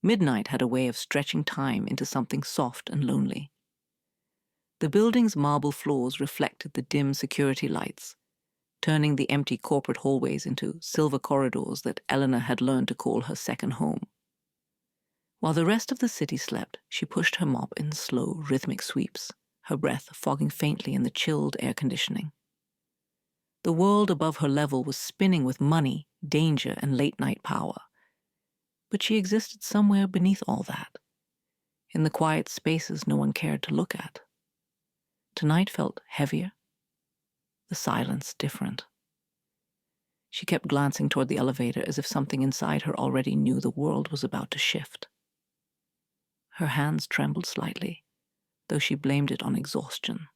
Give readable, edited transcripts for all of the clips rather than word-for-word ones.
Midnight had a way of stretching time into something soft and lonely. The building's marble floors reflected the dim security lights, turning the empty corporate hallways into silver corridors that Eleanor had learned to call her second home. While the rest of the city slept, she pushed her mop in slow, rhythmic sweeps, her breath fogging faintly in the chilled air conditioning. The world above her level was spinning with money, danger, and late-night power. But she existed somewhere beneath all that, in the quiet spaces no one cared to look at. Tonight felt heavier, the silence different. She kept glancing toward the elevator as if something inside her already knew the world was about to shift. Her hands trembled slightly, though she blamed it on exhaustion.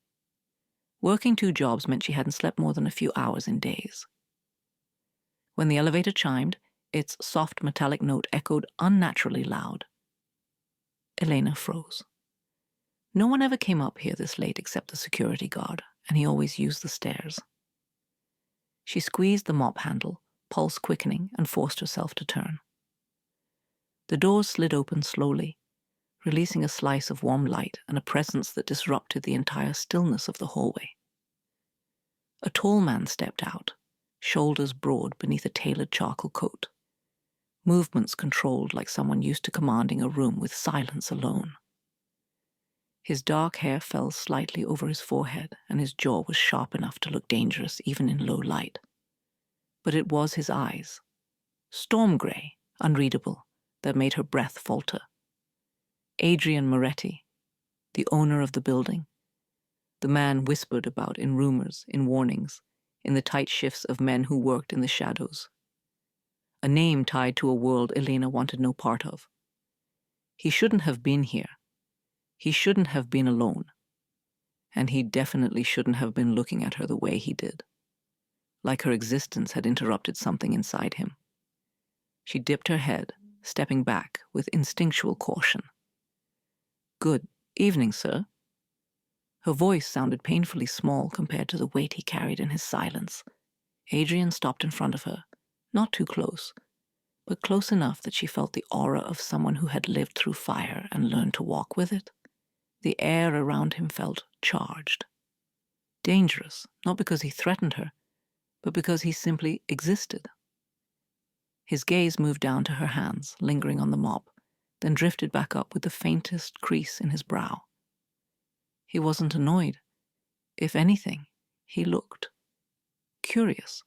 Working 2 jobs meant she hadn't slept more than a few hours in days. When the elevator chimed, its soft metallic note echoed unnaturally loud. Elena froze. No one ever came up here this late except the security guard, and he always used the stairs. She squeezed the mop handle, pulse quickening, and forced herself to turn. The doors slid open slowly, releasing a slice of warm light and a presence that disrupted the entire stillness of the hallway. A tall man stepped out, shoulders broad beneath a tailored charcoal coat, movements controlled like someone used to commanding a room with silence alone. His dark hair fell slightly over his forehead, and his jaw was sharp enough to look dangerous even in low light. But it was his eyes, storm gray, unreadable, that made her breath falter. Adrian Moretti, the owner of the building, the man whispered about in rumors, in warnings, in the tight shifts of men who worked in the shadows. A name tied to a world Elena wanted no part of. He shouldn't have been here. He shouldn't have been alone. And he definitely shouldn't have been looking at her the way he did, like her existence had interrupted something inside him. She dipped her head, stepping back with instinctual caution. "Good evening, sir." Her voice sounded painfully small compared to the weight he carried in his silence. Adrian stopped in front of her, not too close, but close enough that she felt the aura of someone who had lived through fire and learned to walk with it. The air around him felt charged. Dangerous, not because he threatened her, but because he simply existed. His gaze moved down to her hands, lingering on the mop, then drifted back up with the faintest crease in his brow. He wasn't annoyed. If anything, he looked curious.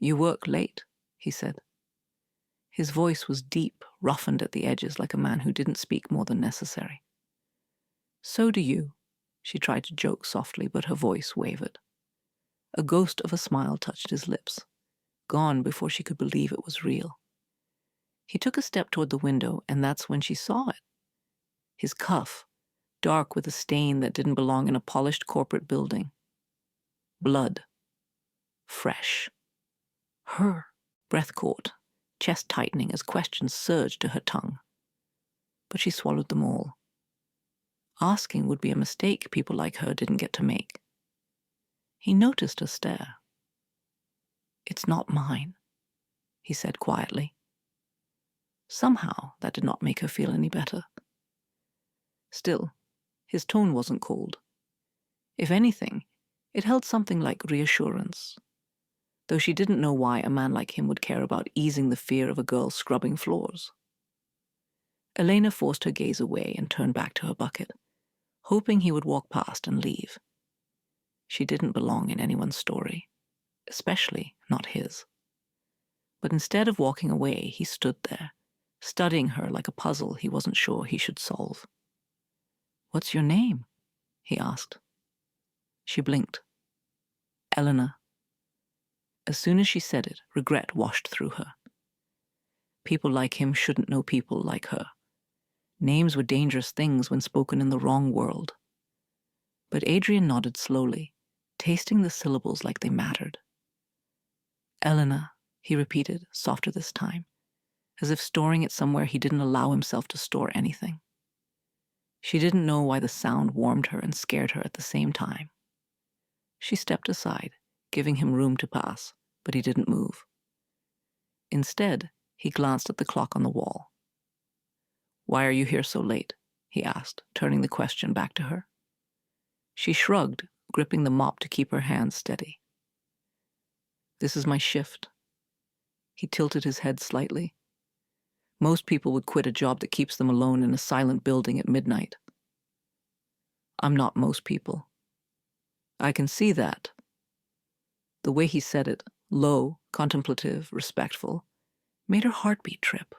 "You work late," he said. His voice was deep, roughened at the edges like a man who didn't speak more than necessary. "So do you," she tried to joke softly, but her voice wavered. A ghost of a smile touched his lips, gone before she could believe it was real. He took a step toward the window, and that's when she saw it. His cuff, dark with a stain that didn't belong in a polished corporate building. Blood. Fresh. Her. Breath caught, chest tightening as questions surged to her tongue. But she swallowed them all. Asking would be a mistake people like her didn't get to make. He noticed her stare. "It's not mine," he said quietly. Somehow that did not make her feel any better. Still, his tone wasn't cold. If anything, it held something like reassurance, though she didn't know why a man like him would care about easing the fear of a girl scrubbing floors. Elena forced her gaze away and turned back to her bucket, hoping he would walk past and leave. She didn't belong in anyone's story, especially not his. But instead of walking away, he stood there, studying her like a puzzle he wasn't sure he should solve. "What's your name?" he asked. She blinked. "Eleanor." As soon as she said it, regret washed through her. People like him shouldn't know people like her. Names were dangerous things when spoken in the wrong world. But Adrian nodded slowly, tasting the syllables like they mattered. "Eleanor," he repeated, softer this time, as if storing it somewhere he didn't allow himself to store anything. She didn't know why the sound warmed her and scared her at the same time. She stepped aside, giving him room to pass, but he didn't move. Instead, he glanced at the clock on the wall. "Why are you here so late?" he asked, turning the question back to her. She shrugged, gripping the mop to keep her hands steady. "This is my shift." He tilted his head slightly. "Most people would quit a job that keeps them alone in a silent building at midnight. I'm not most people." "I can see that." The way he said it, low, contemplative, respectful, made her heartbeat trip.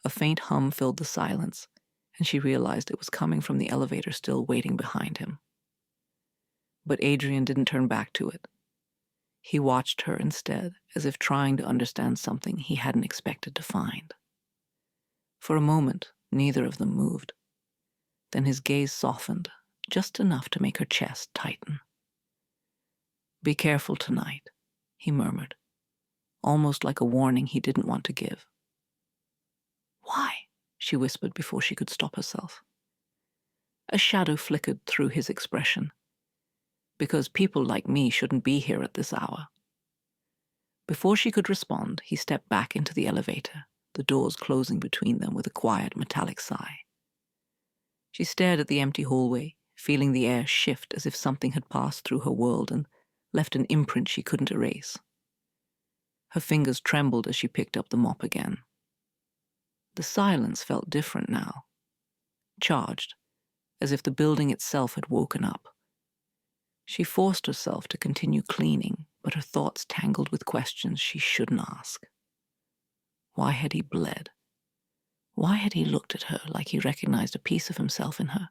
A faint hum filled the silence, and she realized it was coming from the elevator still waiting behind him. But Adrian didn't turn back to it. He watched her instead, as if trying to understand something he hadn't expected to find. For a moment, neither of them moved. Then his gaze softened, just enough to make her chest tighten. "Be careful tonight," he murmured, almost like a warning he didn't want to give. "Why?" she whispered before she could stop herself. A shadow flickered through his expression. "Because people like me shouldn't be here at this hour." Before she could respond, he stepped back into the elevator, the doors closing between them with a quiet metallic sigh. She stared at the empty hallway, feeling the air shift as if something had passed through her world and left an imprint she couldn't erase. Her fingers trembled as she picked up the mop again. The silence felt different now, charged, as if the building itself had woken up. She forced herself to continue cleaning, but her thoughts tangled with questions she shouldn't ask. Why had he bled? Why had he looked at her like he recognized a piece of himself in her?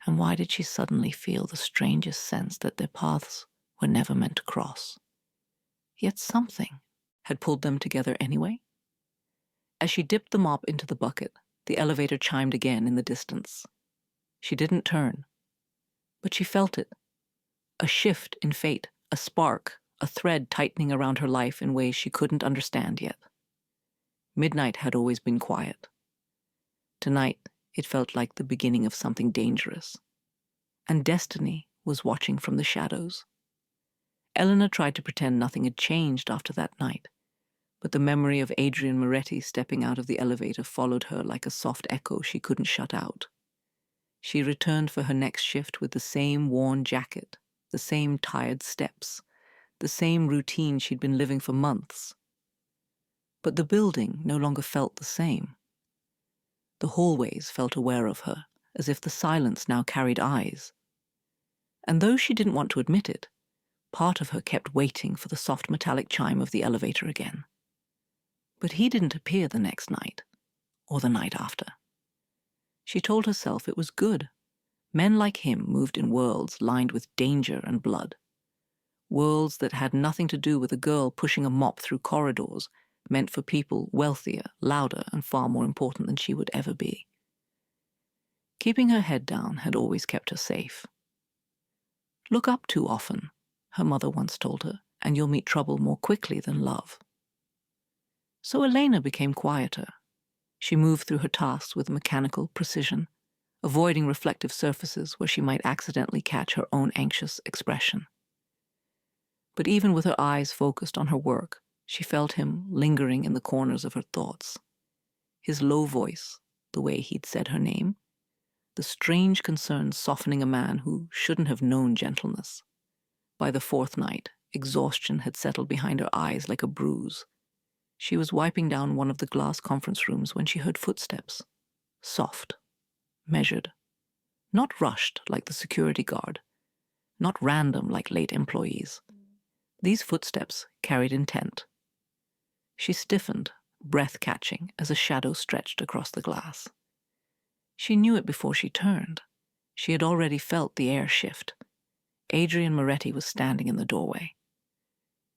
And why did she suddenly feel the strangest sense that their paths were never meant to cross? Yet something had pulled them together anyway. As she dipped the mop into the bucket, the elevator chimed again in the distance. She didn't turn, but she felt it. A shift in fate, a spark, a thread tightening around her life in ways she couldn't understand yet. Midnight had always been quiet. Tonight, it felt like the beginning of something dangerous. And destiny was watching from the shadows. Eleanor tried to pretend nothing had changed after that night, but the memory of Adrian Moretti stepping out of the elevator followed her like a soft echo she couldn't shut out. She returned for her next shift with the same worn jacket, the same tired steps, the same routine she'd been living for months. But the building no longer felt the same. The hallways felt aware of her, as if the silence now carried eyes. And though she didn't want to admit it, part of her kept waiting for the soft metallic chime of the elevator again. But he didn't appear the next night, or the night after. She told herself it was good. Men like him moved in worlds lined with danger and blood. Worlds that had nothing to do with a girl pushing a mop through corridors meant for people wealthier, louder, and far more important than she would ever be. Keeping her head down had always kept her safe. "Look up too often," her mother once told her, "and you'll meet trouble more quickly than love." So Elena became quieter. She moved through her tasks with mechanical precision, avoiding reflective surfaces where she might accidentally catch her own anxious expression. But even with her eyes focused on her work, she felt him lingering in the corners of her thoughts. His low voice, the way he'd said her name, the strange concern softening a man who shouldn't have known gentleness. By the fourth night, exhaustion had settled behind her eyes like a bruise. She was wiping down one of the glass conference rooms when she heard footsteps. Soft, measured, not rushed like the security guard, not random like late employees. These footsteps carried intent. She stiffened, breath-catching, as a shadow stretched across the glass. She knew it before she turned. She had already felt the air shift. Adrian Moretti was standing in the doorway.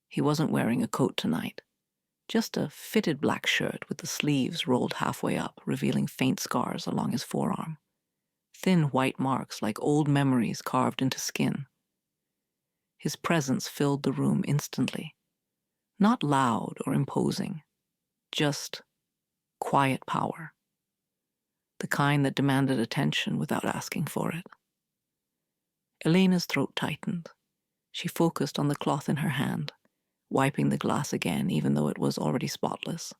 He wasn't wearing a coat tonight, just a fitted black shirt with the sleeves rolled halfway up, revealing faint scars along his forearm. Thin white marks like old memories carved into skin. His presence filled the room instantly. Not loud or imposing, just quiet power. The kind that demanded attention without asking for it. Elena's throat tightened. She focused on the cloth in her hand, wiping the glass again even though it was already spotless.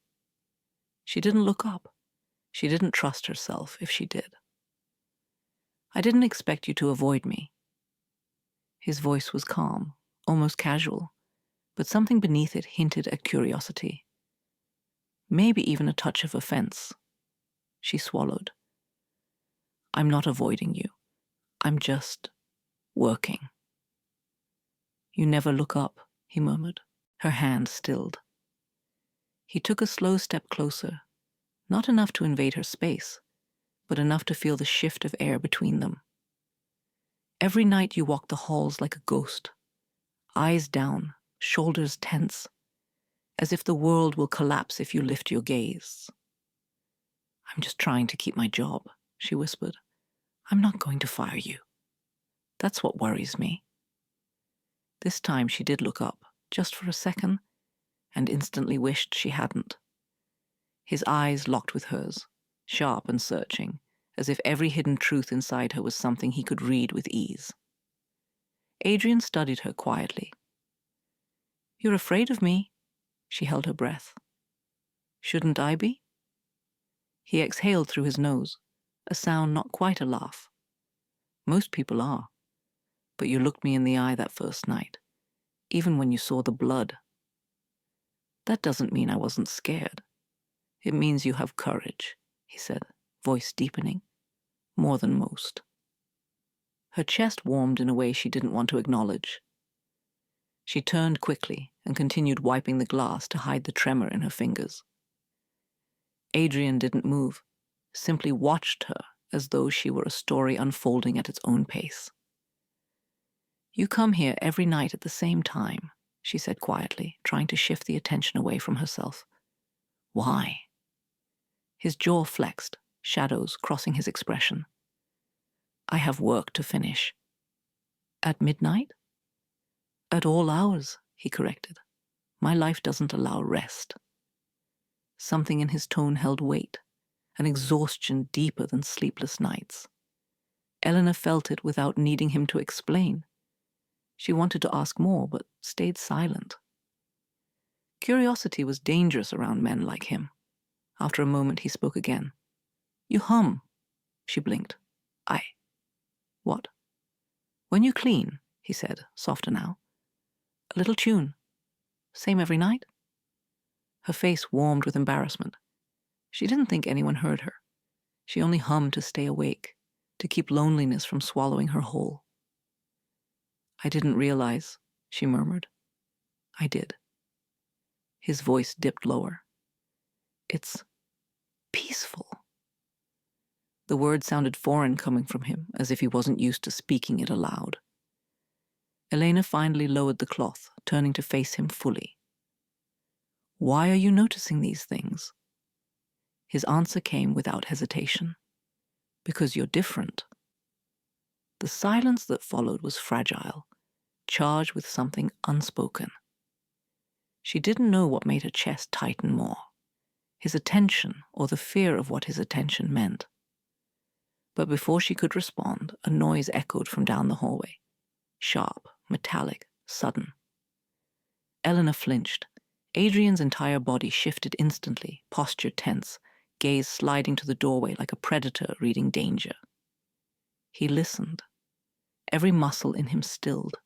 She didn't look up. She didn't trust herself if she did. "I didn't expect you to avoid me." His voice was calm, almost casual, but something beneath it hinted at curiosity. Maybe even a touch of offense. She swallowed. "I'm not avoiding you. I'm just working." "You never look up," he murmured. Her hand stilled. He took a slow step closer, not enough to invade her space, but enough to feel the shift of air between them. "Every night you walk the halls like a ghost, eyes down, shoulders tense, as if the world will collapse if you lift your gaze." "I'm just trying to keep my job," she whispered. "I'm not going to fire you. That's what worries me." This time she did look up, just for a second, and instantly wished she hadn't. His eyes locked with hers, sharp and searching, as if every hidden truth inside her was something he could read with ease. Adrian studied her quietly. "You're afraid of me." She held her breath. "Shouldn't I be?" He exhaled through his nose, a sound not quite a laugh. "Most people are. But you looked me in the eye that first night, even when you saw the blood." "That doesn't mean I wasn't scared. It means you have courage," he said, voice deepening. "More than most." Her chest warmed in a way she didn't want to acknowledge. She turned quickly and continued wiping the glass to hide the tremor in her fingers. Adrian didn't move, simply watched her as though she were a story unfolding at its own pace. "You come here every night at the same time," she said quietly, trying to shift the attention away from herself. "Why?" His jaw flexed, shadows crossing his expression. "I have work to finish." "At midnight?" "At all hours," he corrected. "My life doesn't allow rest." Something in his tone held weight, an exhaustion deeper than sleepless nights. Eleanor felt it without needing him to explain. She wanted to ask more, but stayed silent. Curiosity was dangerous around men like him. After a moment, he spoke again. "You hum." She blinked. What?" "When you clean," he said, softer now. "A little tune. Same every night?" Her face warmed with embarrassment. She didn't think anyone heard her. She only hummed to stay awake, to keep loneliness from swallowing her whole. "I didn't realize," she murmured. "I did." His voice dipped lower. "It's peaceful." The word sounded foreign coming from him, as if he wasn't used to speaking it aloud. Elena finally lowered the cloth, turning to face him fully. "Why are you noticing these things?" His answer came without hesitation. "Because you're different." The silence that followed was fragile, charged with something unspoken. She didn't know what made her chest tighten more, his attention or the fear of what his attention meant. But before she could respond, a noise echoed from down the hallway. Sharp, metallic, sudden. Eleanor flinched. Adrian's entire body shifted instantly, posture tense, gaze sliding to the doorway like a predator reading danger. He listened. Every muscle in him stilled.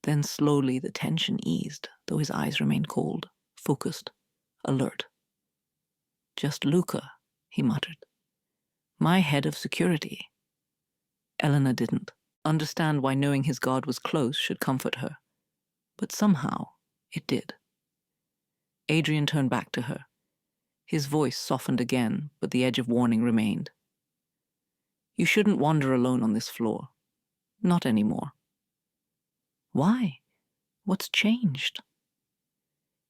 Then slowly the tension eased, though his eyes remained cold, focused, alert. "Just Luca," he muttered. "My head of security." Eleanor didn't understand why knowing his guard was close should comfort her. But somehow, it did. Adrian turned back to her. His voice softened again, but the edge of warning remained. "You shouldn't wander alone on this floor. Not anymore." "Why? What's changed?"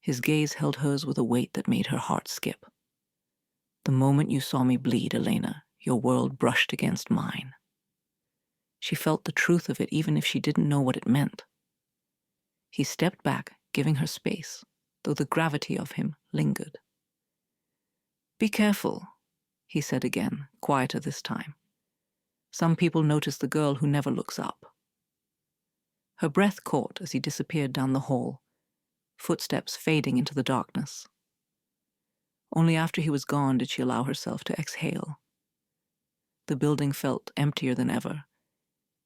His gaze held hers with a weight that made her heart skip. "The moment you saw me bleed, Elena, your world brushed against mine." She felt the truth of it even if she didn't know what it meant. He stepped back, giving her space, though the gravity of him lingered. "Be careful," he said again, quieter this time. "Some people notice the girl who never looks up." Her breath caught as he disappeared down the hall, footsteps fading into the darkness. Only after he was gone did she allow herself to exhale. The building felt emptier than ever,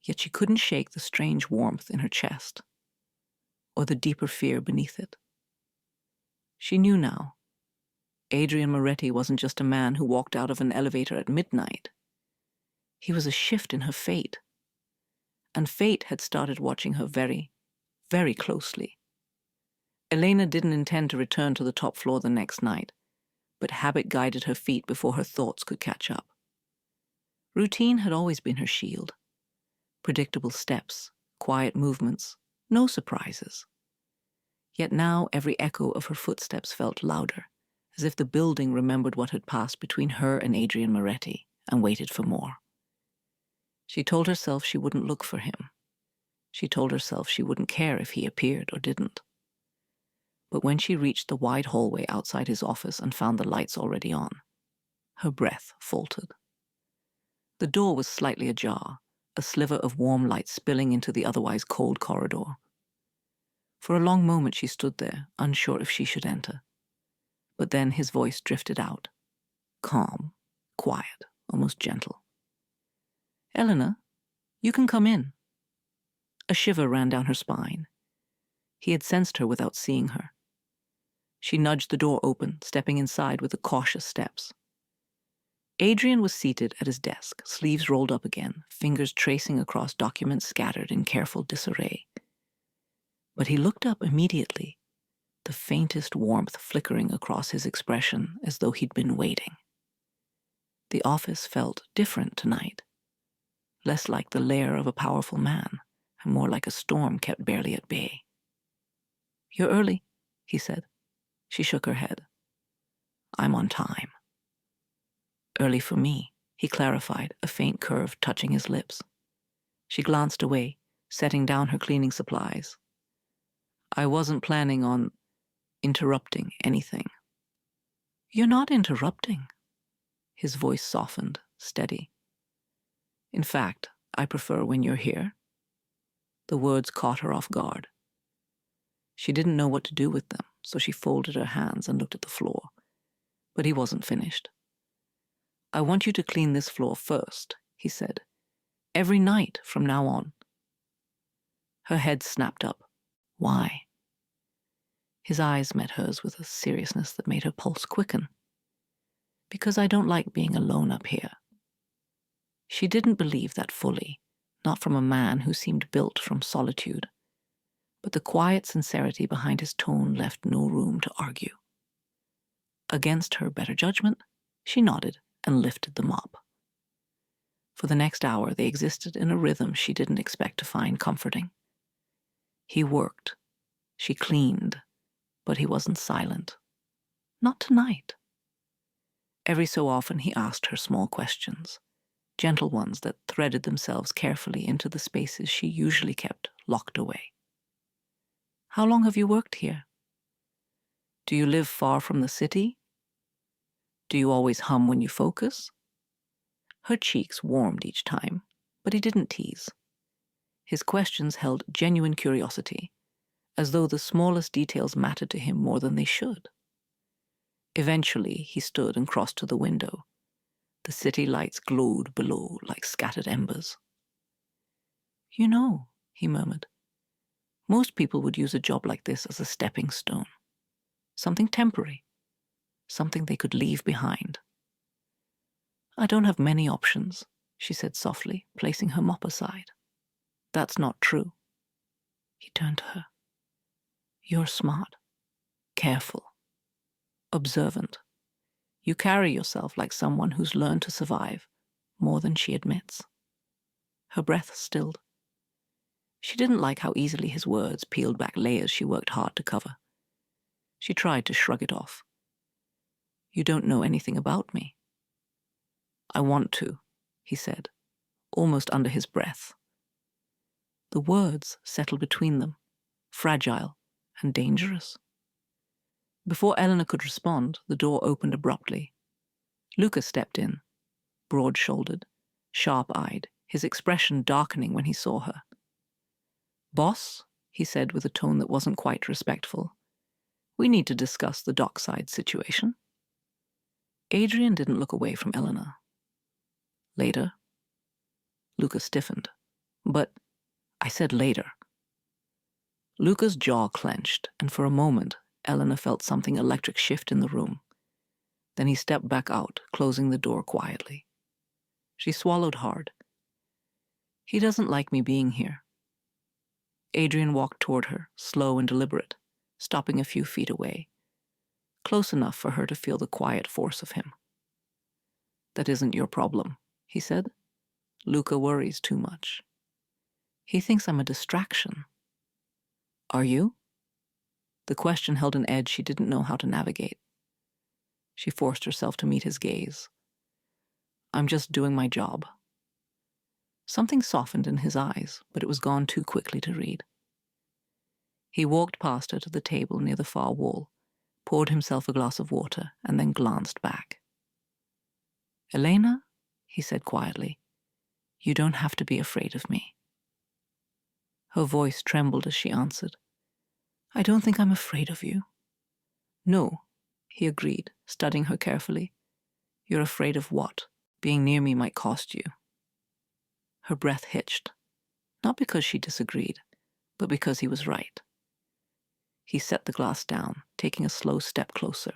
yet she couldn't shake the strange warmth in her chest, or the deeper fear beneath it. She knew now. Adrian Moretti wasn't just a man who walked out of an elevator at midnight. He was a shift in her fate. And fate had started watching her very, very closely. Elena didn't intend to return to the top floor the next night, but habit guided her feet before her thoughts could catch up. Routine had always been her shield. Predictable steps, quiet movements, no surprises. Yet now every echo of her footsteps felt louder, as if the building remembered what had passed between her and Adrian Moretti and waited for more. She told herself she wouldn't look for him. She told herself she wouldn't care if he appeared or didn't. But when she reached the wide hallway outside his office and found the lights already on, her breath faltered. The door was slightly ajar, a sliver of warm light spilling into the otherwise cold corridor. For a long moment she stood there, unsure if she should enter. But then his voice drifted out, calm, quiet, almost gentle. "Eleanor, you can come in." A shiver ran down her spine. He had sensed her without seeing her. She nudged the door open, stepping inside with the cautious steps. Adrian was seated at his desk, sleeves rolled up again, fingers tracing across documents scattered in careful disarray. But he looked up immediately, the faintest warmth flickering across his expression as though he'd been waiting. The office felt different tonight, less like the lair of a powerful man, and more like a storm kept barely at bay. "You're early," he said. She shook her head. "I'm on time." "Early for me," he clarified, a faint curve touching his lips. She glanced away, setting down her cleaning supplies. "I wasn't planning on interrupting anything." "You're not interrupting." His voice softened, steady. "In fact, I prefer when you're here." The words caught her off guard. She didn't know what to do with them, so she folded her hands and looked at the floor. But he wasn't finished. "I want you to clean this floor first," he said. "Every night from now on." Her head snapped up. "Why?" His eyes met hers with a seriousness that made her pulse quicken. "Because I don't like being alone up here." She didn't believe that fully, not from a man who seemed built from solitude. But the quiet sincerity behind his tone left no room to argue. Against her better judgment, she nodded and lifted the mop. For the next hour, they existed in a rhythm she didn't expect to find comforting. He worked. She cleaned. But he wasn't silent. Not tonight. Every so often he asked her small questions, gentle ones that threaded themselves carefully into the spaces she usually kept locked away. "How long have you worked here?" "Do you live far from the city?" "Do you always hum when you focus?" Her cheeks warmed each time, but he didn't tease. His questions held genuine curiosity, as though the smallest details mattered to him more than they should. Eventually, he stood and crossed to the window. The city lights glowed below like scattered embers. "You know," he murmured, "most people would use a job like this as a stepping stone. Something temporary. Something they could leave behind." "I don't have many options," she said softly, placing her mop aside. "That's not true." He turned to her. "You're smart, careful, observant. You carry yourself like someone who's learned to survive more than she admits." Her breath stilled. She didn't like how easily his words peeled back layers she worked hard to cover. She tried to shrug it off. "You don't know anything about me." "I want to," he said, almost under his breath. The words settled between them, fragile and dangerous. Before Eleanor could respond, the door opened abruptly. Lucas stepped in, broad-shouldered, sharp-eyed, his expression darkening when he saw her. "Boss," he said with a tone that wasn't quite respectful, "we need to discuss the dockside situation." Adrian didn't look away from Elena. Later? Luca stiffened. But I said later. Luca's jaw clenched, and for a moment, Elena felt something electric shift in the room. Then he stepped back out, closing the door quietly. She swallowed hard. He doesn't like me being here. Adrian walked toward her, slow and deliberate, stopping a few feet away, close enough for her to feel the quiet force of him. That isn't your problem, he said. Luca worries too much. He thinks I'm a distraction. Are you? The question held an edge she didn't know how to navigate. She forced herself to meet his gaze. I'm just doing my job. Something softened in his eyes, but it was gone too quickly to read. He walked past her to the table near the far wall, poured himself a glass of water, and then glanced back. Elena, he said quietly, you don't have to be afraid of me. Her voice trembled as she answered, I don't think I'm afraid of you. No, he agreed, studying her carefully. You're afraid of what? Being near me might cost you. Her breath hitched, not because she disagreed, but because he was right. He set the glass down, taking a slow step closer.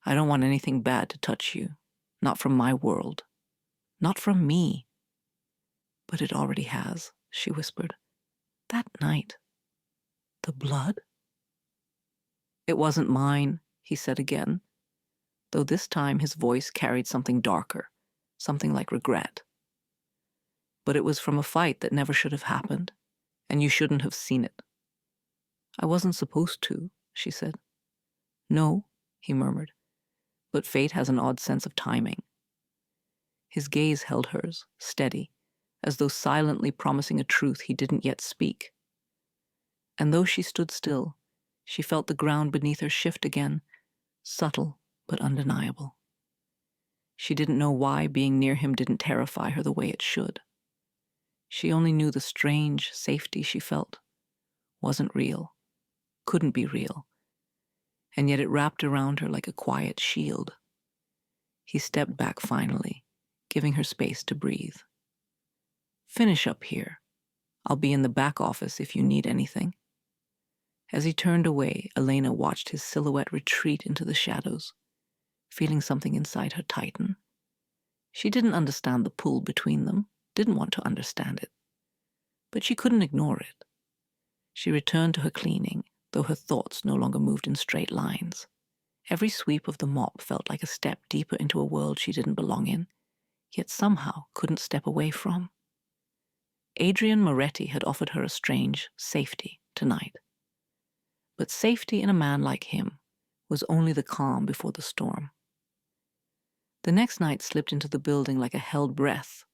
I don't want anything bad to touch you, not from my world, not from me. But it already has, she whispered. That night. The blood? It wasn't mine, he said again, though this time his voice carried something darker, something like regret. But it was from a fight that never should have happened, and you shouldn't have seen it. I wasn't supposed to, she said. No, he murmured, but fate has an odd sense of timing. His gaze held hers, steady, as though silently promising a truth he didn't yet speak. And though she stood still, she felt the ground beneath her shift again, subtle but undeniable. She didn't know why being near him didn't terrify her the way it should. She only knew the strange safety she felt wasn't real, couldn't be real, and yet it wrapped around her like a quiet shield. He stepped back finally, giving her space to breathe. Finish up here. I'll be in the back office if you need anything. As he turned away, Elena watched his silhouette retreat into the shadows, feeling something inside her tighten. She didn't understand the pull between them, didn't want to understand it. But she couldn't ignore it. She returned to her cleaning, though her thoughts no longer moved in straight lines. Every sweep of the mop felt like a step deeper into a world she didn't belong in, yet somehow couldn't step away from. Adrian Moretti had offered her a strange safety tonight. But safety in a man like him was only the calm before the storm. The next night slipped into the building like a held breath,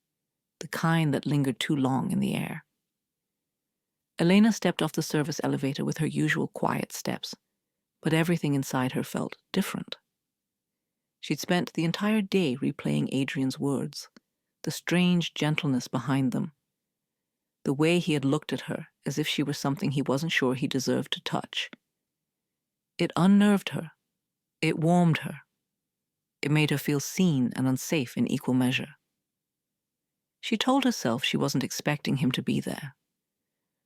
the kind that lingered too long in the air. Elena stepped off the service elevator with her usual quiet steps, but everything inside her felt different. She'd spent the entire day replaying Adrian's words, the strange gentleness behind them, the way he had looked at her as if she were something he wasn't sure he deserved to touch. It unnerved her. It warmed her. It made her feel seen and unsafe in equal measure. She told herself she wasn't expecting him to be there.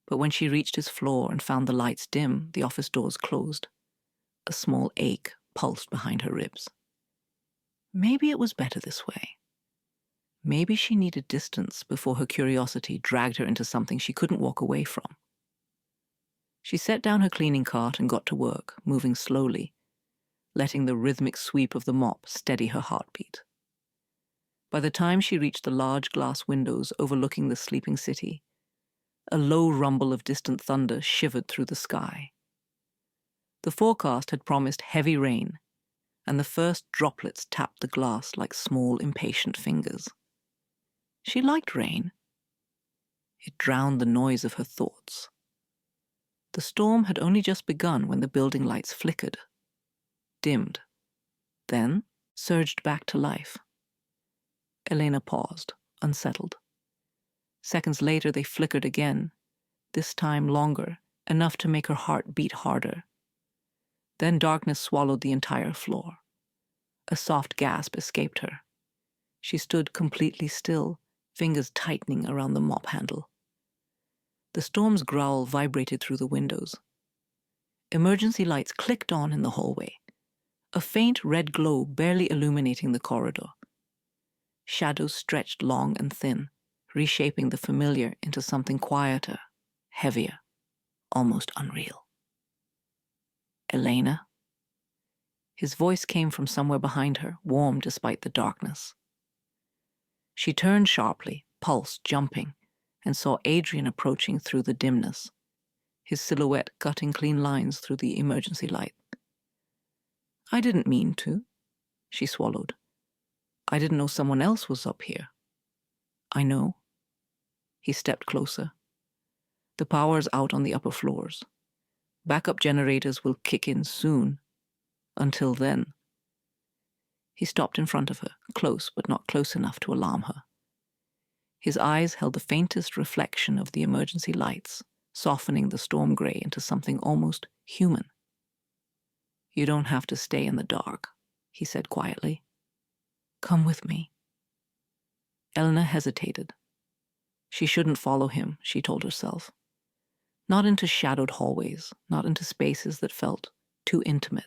But when she reached his floor and found the lights dim, the office doors closed. A small ache pulsed behind her ribs. Maybe it was better this way. Maybe she needed distance before her curiosity dragged her into something she couldn't walk away from. She set down her cleaning cart and got to work, moving slowly, letting the rhythmic sweep of the mop steady her heartbeat. By the time she reached the large glass windows overlooking the sleeping city, a low rumble of distant thunder shivered through the sky. The forecast had promised heavy rain, and the first droplets tapped the glass like small, impatient fingers. She liked rain. It drowned the noise of her thoughts. The storm had only just begun when the building lights flickered, dimmed, then surged back to life. Elena paused, unsettled. Seconds later they flickered again, this time longer, enough to make her heart beat harder. Then darkness swallowed the entire floor. A soft gasp escaped her. She stood completely still, fingers tightening around the mop handle. The storm's growl vibrated through the windows. Emergency lights clicked on in the hallway, a faint red glow barely illuminating the corridor. Shadows stretched long and thin, reshaping the familiar into something quieter, heavier, almost unreal. Elena? His voice came from somewhere behind her, warm despite the darkness. She turned sharply, pulse jumping, and saw Adrian approaching through the dimness, his silhouette cutting clean lines through the emergency light. I didn't mean to, she swallowed. I didn't know someone else was up here. I know. He stepped closer. The power's out on the upper floors. Backup generators will kick in soon. Until then. He stopped in front of her, close but not close enough to alarm her. His eyes held the faintest reflection of the emergency lights, softening the storm gray into something almost human. You don't have to stay in the dark, he said quietly. Come with me. Elena hesitated. She shouldn't follow him, she told herself. Not into shadowed hallways, not into spaces that felt too intimate.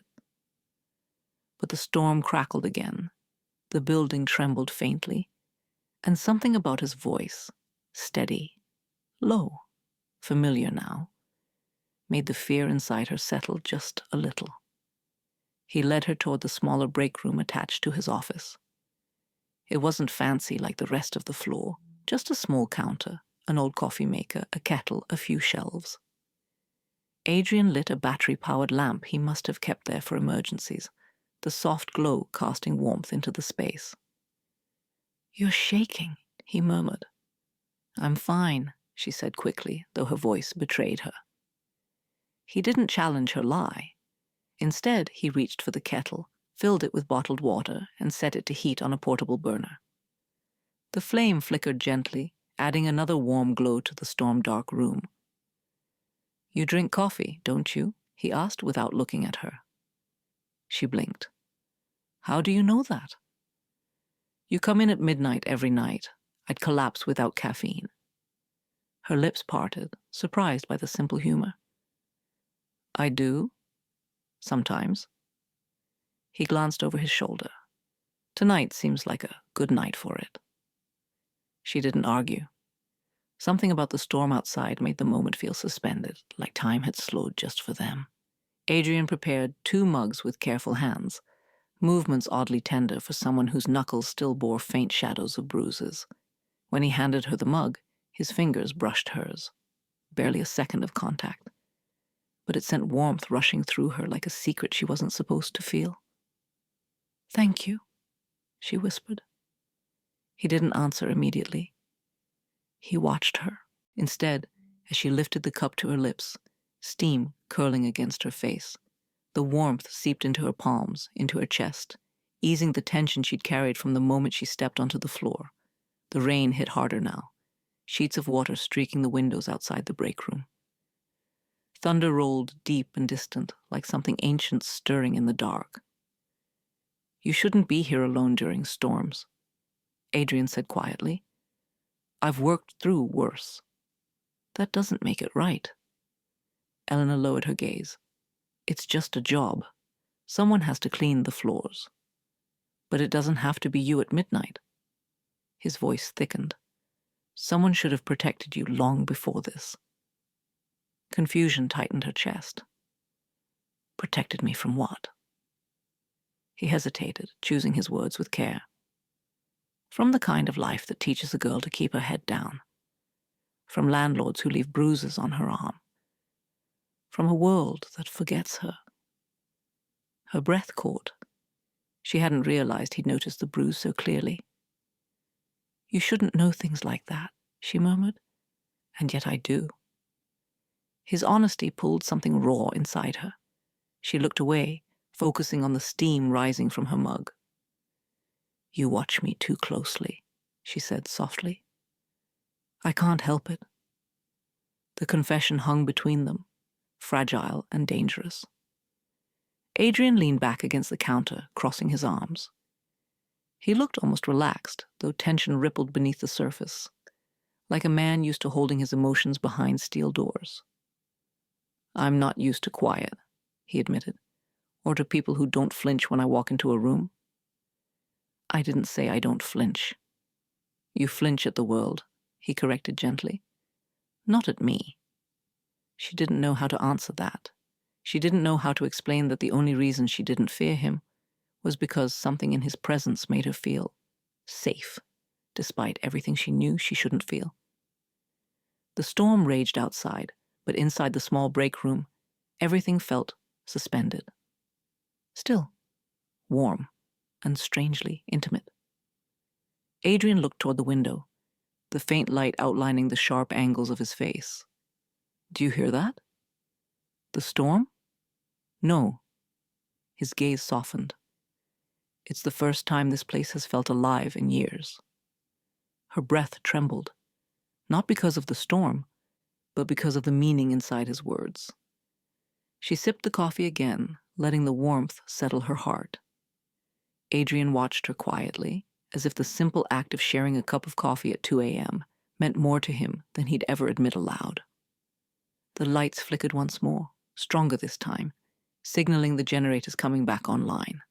But the storm crackled again. The building trembled faintly, and something about his voice, steady, low, familiar now, made the fear inside her settle just a little. He led her toward the smaller break room attached to his office. It wasn't fancy like the rest of the floor, just a small counter, an old coffee maker, a kettle, a few shelves. Adrian lit a battery-powered lamp he must have kept there for emergencies, the soft glow casting warmth into the space. You're shaking, he murmured. I'm fine, she said quickly, though her voice betrayed her. He didn't challenge her lie. Instead, he reached for the kettle, filled it with bottled water, and set it to heat on a portable burner. The flame flickered gently, adding another warm glow to the storm-dark room. You drink coffee, don't you? He asked without looking at her. She blinked. How do you know that? You come in at midnight every night. I'd collapse without caffeine. Her lips parted, surprised by the simple humor. I do? Sometimes. He glanced over his shoulder. Tonight seems like a good night for it. She didn't argue. Something about the storm outside made the moment feel suspended, like time had slowed just for them. Adrian prepared 2 mugs with careful hands, movements oddly tender for someone whose knuckles still bore faint shadows of bruises. When he handed her the mug, his fingers brushed hers. Barely a second of contact. But it sent warmth rushing through her like a secret she wasn't supposed to feel. Thank you, she whispered. He didn't answer immediately. He watched her. Instead, as she lifted the cup to her lips, steam curling against her face, the warmth seeped into her palms, into her chest, easing the tension she'd carried from the moment she stepped onto the floor. The rain hit harder now, sheets of water streaking the windows outside the break room. Thunder rolled deep and distant, like something ancient stirring in the dark. You shouldn't be here alone during storms, Adrian said quietly. I've worked through worse. That doesn't make it right. Elena lowered her gaze. It's just a job. Someone has to clean the floors. But it doesn't have to be you at midnight. His voice thickened. Someone should have protected you long before this. Confusion tightened her chest. Protected me from what? He hesitated, choosing his words with care. From the kind of life that teaches a girl to keep her head down. From landlords who leave bruises on her arm. From a world that forgets her. Her breath caught. She hadn't realized he'd noticed the bruise so clearly. You shouldn't know things like that, she murmured. And yet I do. His honesty pulled something raw inside her. She looked away, focusing on the steam rising from her mug. You watch me too closely, she said softly. I can't help it. The confession hung between them, fragile and dangerous. Adrian leaned back against the counter, crossing his arms. He looked almost relaxed, though tension rippled beneath the surface, like a man used to holding his emotions behind steel doors. "I'm not used to quiet," he admitted, "or to people who don't flinch when I walk into a room." "I didn't say I don't flinch." "You flinch at the world," he corrected gently. "Not at me." She didn't know how to answer that. She didn't know how to explain that the only reason she didn't fear him was because something in his presence made her feel safe, despite everything she knew she shouldn't feel. The storm raged outside, but inside the small break room, everything felt suspended. Still, warm, and strangely intimate. Adrian looked toward the window, the faint light outlining the sharp angles of his face. "Do you hear that?" "The storm?" "No." His gaze softened. "It's the first time this place has felt alive in years." Her breath trembled, not because of the storm, but because of the meaning inside his words. She sipped the coffee again, letting the warmth settle her heart. Adrian watched her quietly, as if the simple act of sharing a cup of coffee at 2 a.m. meant more to him than he'd ever admit aloud. The lights flickered once more, stronger this time, signaling the generators coming back online.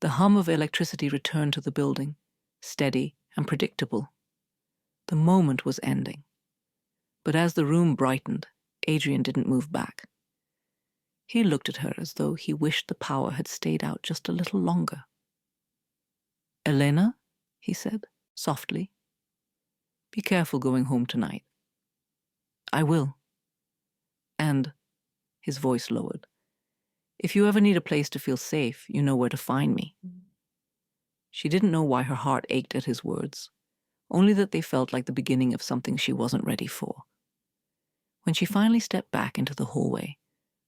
The hum of electricity returned to the building, steady and predictable. The moment was ending. But as the room brightened, Adrian didn't move back. He looked at her as though he wished the power had stayed out just a little longer. "Elena," he said, softly, "be careful going home tonight." "I will." "And," his voice lowered, "if you ever need a place to feel safe, you know where to find me." She didn't know why her heart ached at his words, only that they felt like the beginning of something she wasn't ready for. When she finally stepped back into the hallway,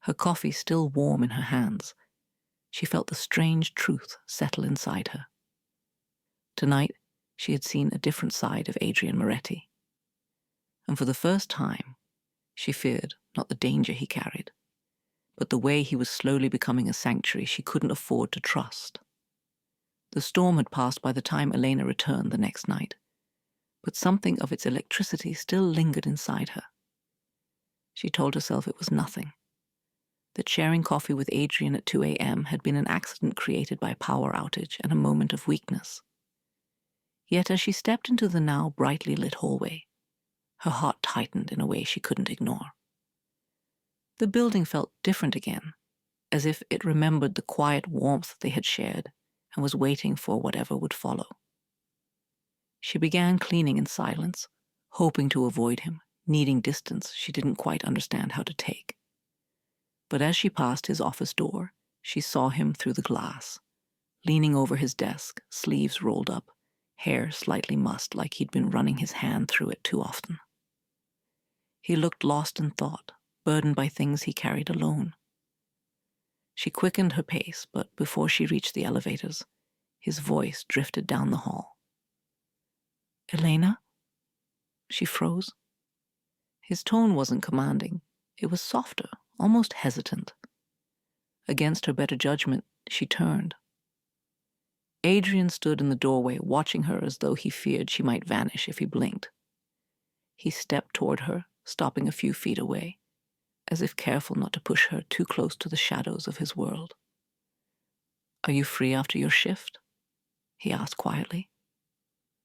her coffee still warm in her hands, she felt the strange truth settle inside her. Tonight, she had seen a different side of Adrian Moretti. And for the first time, she feared not the danger he carried, but the way he was slowly becoming a sanctuary she couldn't afford to trust. The storm had passed by the time Elena returned the next night, but something of its electricity still lingered inside her. She told herself it was nothing, that sharing coffee with Adrian at 2 a.m. had been an accident created by a power outage and a moment of weakness. Yet as she stepped into the now brightly lit hallway, her heart tightened in a way she couldn't ignore. The building felt different again, as if it remembered the quiet warmth they had shared and was waiting for whatever would follow. She began cleaning in silence, hoping to avoid him, needing distance she didn't quite understand how to take. But as she passed his office door, she saw him through the glass, leaning over his desk, sleeves rolled up, hair slightly mussed like he'd been running his hand through it too often. He looked lost in thought, burdened by things he carried alone. She quickened her pace, but before she reached the elevators, his voice drifted down the hall. "Elena?" She froze. His tone wasn't commanding. It was softer, almost hesitant. Against her better judgment, she turned. Adrian stood in the doorway, watching her as though he feared she might vanish if he blinked. He stepped toward her, stopping a few feet away, as if careful not to push her too close to the shadows of his world. "Are you free after your shift?" he asked quietly.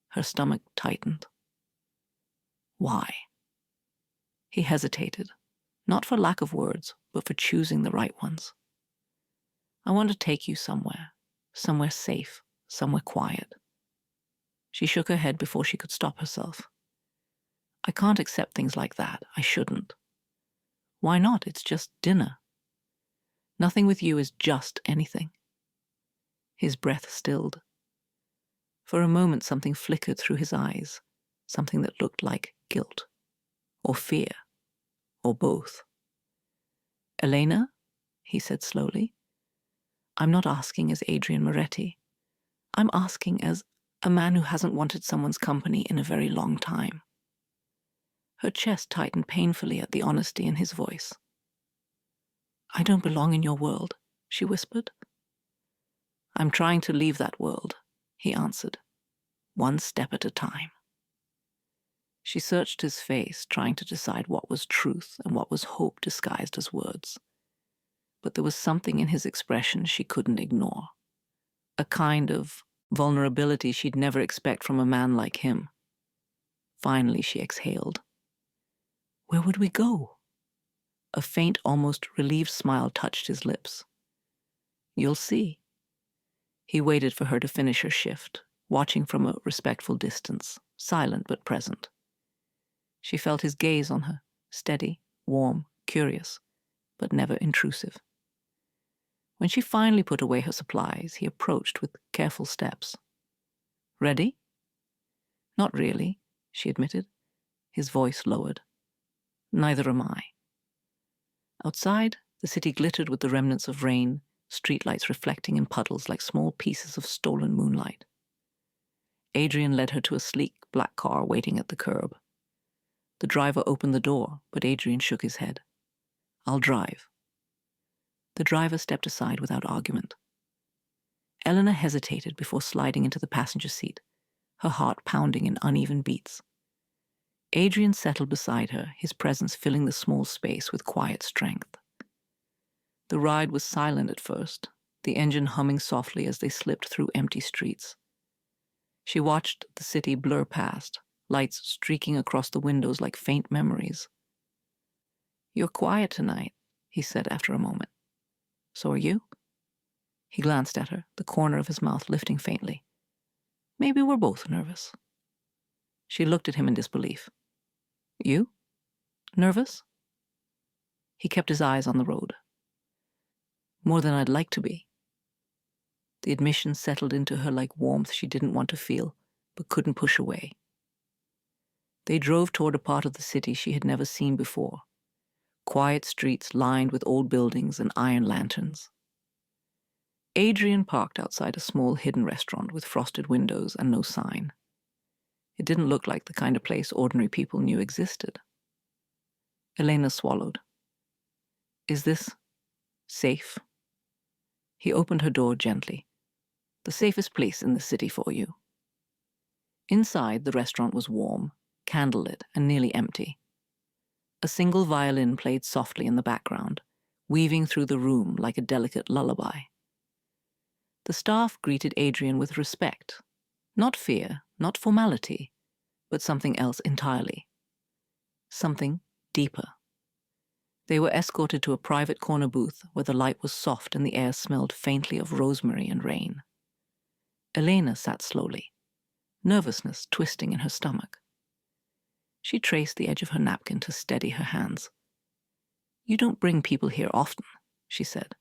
Her stomach tightened. "Why?" He hesitated, not for lack of words, but for choosing the right ones. "I want to take you somewhere safe, somewhere quiet." She shook her head before she could stop herself. "I can't accept things like that. I shouldn't." "Why not? It's just dinner." "Nothing with you is just anything." His breath stilled. For a moment something flickered through his eyes, something that looked like guilt, or fear, or both. "Elena," he said slowly, "I'm not asking as Adrian Moretti. I'm asking as a man who hasn't wanted someone's company in a very long time." Her chest tightened painfully at the honesty in his voice. "I don't belong in your world," she whispered. I'm trying to leave that world, he answered, one step at a time. She searched his face, trying to decide what was truth and what was hope disguised as words. But there was something in his expression she couldn't ignore. A kind of vulnerability she'd never expect from a man like him. Finally, she exhaled. Where would we go? A faint, almost relieved smile touched his lips. You'll see. He waited for her to finish her shift, watching from a respectful distance, silent but present. She felt his gaze on her, steady, warm, curious, but never intrusive. When she finally put away her supplies, he approached with careful steps. Ready? Not really, she admitted, his voice lowered. Neither am I. Outside, the city glittered with the remnants of rain, streetlights reflecting in puddles like small pieces of stolen moonlight. Adrian led her to a sleek black car waiting at the curb. The driver opened the door, but Adrian shook his head. I'll drive. The driver stepped aside without argument. Eleanor hesitated before sliding into the passenger seat, her heart pounding in uneven beats. Adrian settled beside her, his presence filling the small space with quiet strength. The ride was silent at first, the engine humming softly as they slipped through empty streets. She watched the city blur past, lights streaking across the windows like faint memories. You're quiet tonight, he said after a moment. So are you? He glanced at her, the corner of his mouth lifting faintly. Maybe we're both nervous. She looked at him in disbelief. You? Nervous? He kept his eyes on the road. More than I'd like to be. The admission settled into her like warmth she didn't want to feel, but couldn't push away. They drove toward a part of the city she had never seen before. Quiet streets lined with old buildings and iron lanterns. Adrian parked outside a small hidden restaurant with frosted windows and no sign. It didn't look like the kind of place ordinary people knew existed. Elena swallowed. Is this safe? He opened her door gently. The safest place in the city for you. Inside, the restaurant was warm, candlelit, and nearly empty. A single violin played softly in the background, weaving through the room like a delicate lullaby. The staff greeted Adrian with respect. Not fear, not formality, but something else entirely. Something deeper. They were escorted to a private corner booth where the light was soft and the air smelled faintly of rosemary and rain. Elena sat slowly, nervousness twisting in her stomach. She traced the edge of her napkin to steady her hands. You don't bring people here often, she said.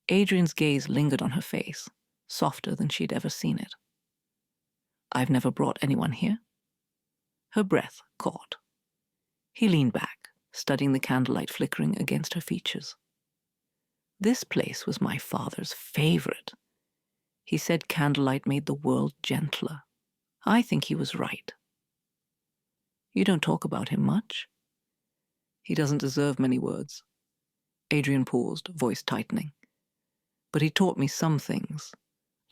Adrian's gaze lingered on her face, softer than she'd ever seen it. I've never brought anyone here. Her breath caught. He leaned back, studying the candlelight flickering against her features. This place was my father's favorite. He said candlelight made the world gentler. I think he was right. You don't talk about him much. He doesn't deserve many words. Adrian paused, voice tightening. But he taught me some things,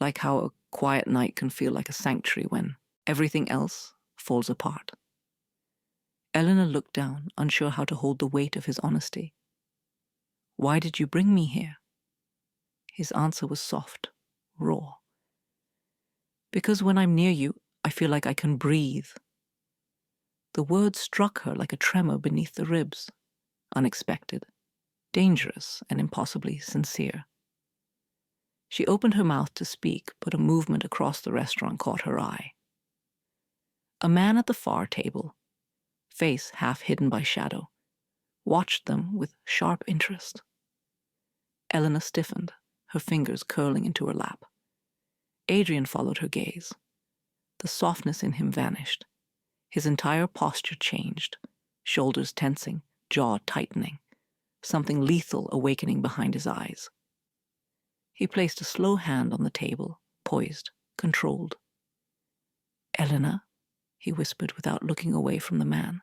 like how a quiet night can feel like a sanctuary when everything else falls apart. Eleanor looked down, unsure how to hold the weight of his honesty. Why did you bring me here? His answer was soft, raw. Because when I'm near you, I feel like I can breathe. The words struck her like a tremor beneath the ribs, unexpected, dangerous, and impossibly sincere. She opened her mouth to speak, but a movement across the restaurant caught her eye. A man at the far table, face half hidden by shadow, watched them with sharp interest. Eleanor stiffened, her fingers curling into her lap. Adrian followed her gaze. The softness in him vanished. His entire posture changed, shoulders tensing, jaw tightening, something lethal awakening behind his eyes. He placed a slow hand on the table, poised, controlled. Eleanor, he whispered without looking away from the man.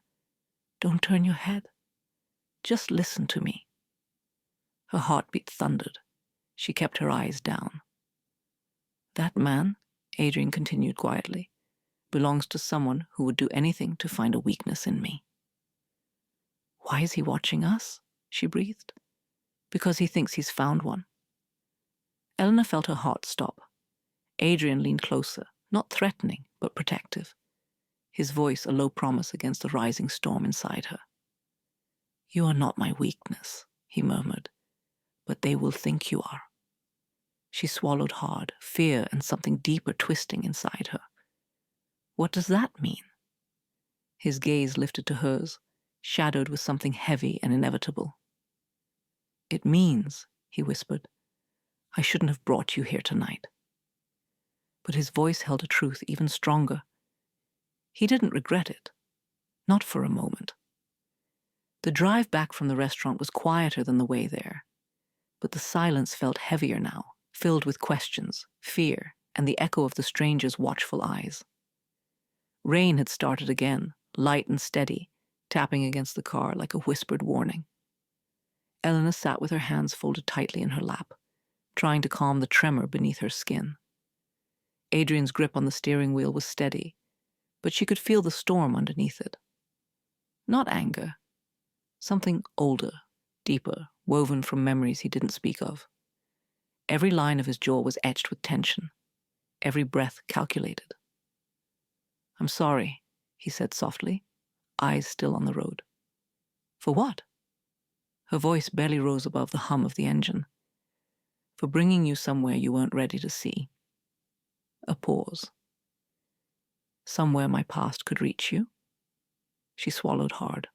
Don't turn your head. Just listen to me. Her heartbeat thundered. She kept her eyes down. That man, Adrian continued quietly, belongs to someone who would do anything to find a weakness in me. Why is he watching us? She breathed. Because he thinks he's found one. Eleanor felt her heart stop. Adrian leaned closer, not threatening, but protective. His voice a low promise against the rising storm inside her. You are not my weakness, he murmured, but they will think you are. She swallowed hard, fear and something deeper twisting inside her. What does that mean? His gaze lifted to hers, shadowed with something heavy and inevitable. It means, he whispered, I shouldn't have brought you here tonight. But his voice held a truth even stronger. He didn't regret it. Not for a moment. The drive back from the restaurant was quieter than the way there, but the silence felt heavier now, filled with questions, fear, and the echo of the stranger's watchful eyes. Rain had started again, light and steady, tapping against the car like a whispered warning. Eleanor sat with her hands folded tightly in her lap, trying to calm the tremor beneath her skin. Adrian's grip on the steering wheel was steady, but she could feel the storm underneath it. Not anger. Something older, deeper, woven from memories he didn't speak of. Every line of his jaw was etched with tension, every breath calculated. I'm sorry, he said softly, eyes still on the road. For what? Her voice barely rose above the hum of the engine. For bringing you somewhere you weren't ready to see. A pause. Somewhere my past could reach you? She swallowed hard.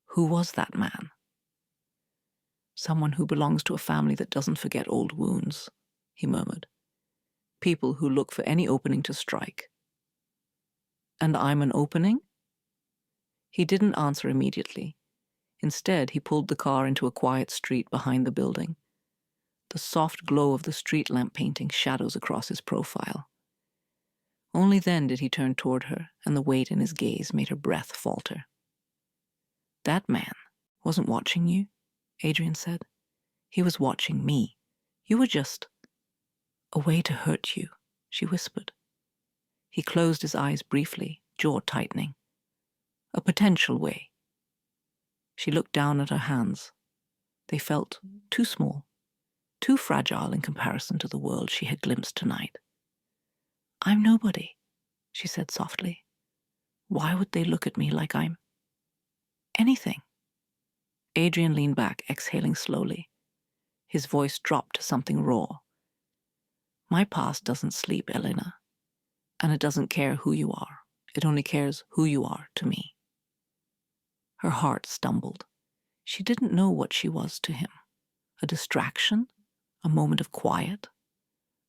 Who was that man? Someone who belongs to a family that doesn't forget old wounds, he murmured. People who look for any opening to strike. And I'm an opening? He didn't answer immediately. Instead, he pulled the car into a quiet street behind the building. The soft glow of the street lamp painting shadows across his profile. Only then did he turn toward her, and the weight in his gaze made her breath falter. That man wasn't watching you, Adrian said. He was watching me. You were just a way to hurt you, she whispered. He closed his eyes briefly, jaw tightening. A potential way. She looked down at her hands. They felt too small, too fragile in comparison to the world she had glimpsed tonight. I'm nobody, she said softly. Why would they look at me like I'm anything? Adrian leaned back, exhaling slowly. His voice dropped to something raw. My past doesn't sleep, Elena, and it doesn't care who you are. It only cares who you are to me. Her heart stumbled. She didn't know what she was to him. A distraction? A moment of quiet?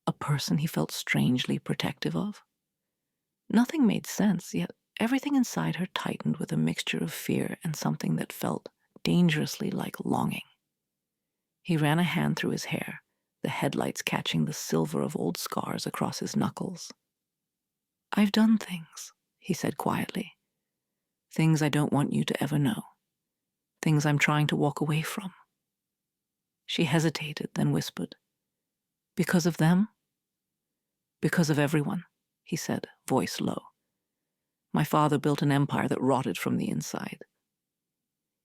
A person he felt strangely protective of? Nothing made sense, yet everything inside her tightened with a mixture of fear and something that felt dangerously like longing. He ran a hand through his hair, the headlights catching the silver of old scars across his knuckles. I've done things, he said quietly. Things I don't want you to ever know. Things I'm trying to walk away from. She hesitated, then whispered, Because of them? Because of everyone, he said, voice low. My father built an empire that rotted from the inside.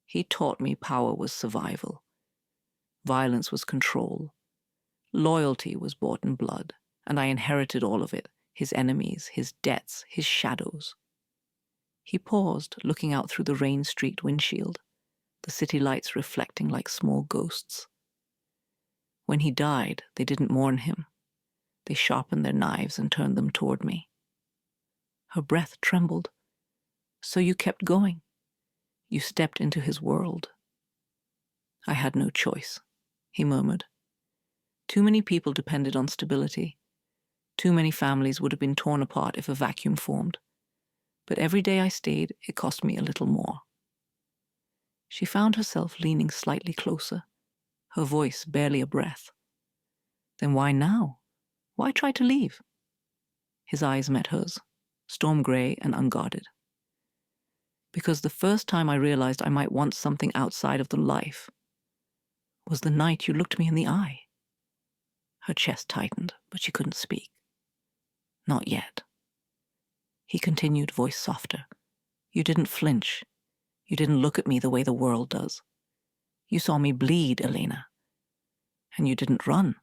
He taught me power was survival. Violence was control. Loyalty was bought in blood, and I inherited all of it, his enemies, his debts, his shadows. He paused, looking out through the rain-streaked windshield, the city lights reflecting like small ghosts. When he died, they didn't mourn him. They sharpened their knives and turned them toward me. Her breath trembled. So you kept going. You stepped into his world. I had no choice, he murmured. Too many people depended on stability. Too many families would have been torn apart if a vacuum formed. But every day I stayed, it cost me a little more. She found herself leaning slightly closer, her voice barely a breath. Then why now? Why try to leave? His eyes met hers, storm gray and unguarded. Because the first time I realized I might want something outside of the life was the night you looked me in the eye. Her chest tightened, but she couldn't speak. Not yet. He continued, voice softer. You didn't flinch. You didn't look at me the way the world does. You saw me bleed, Elena. And you didn't run.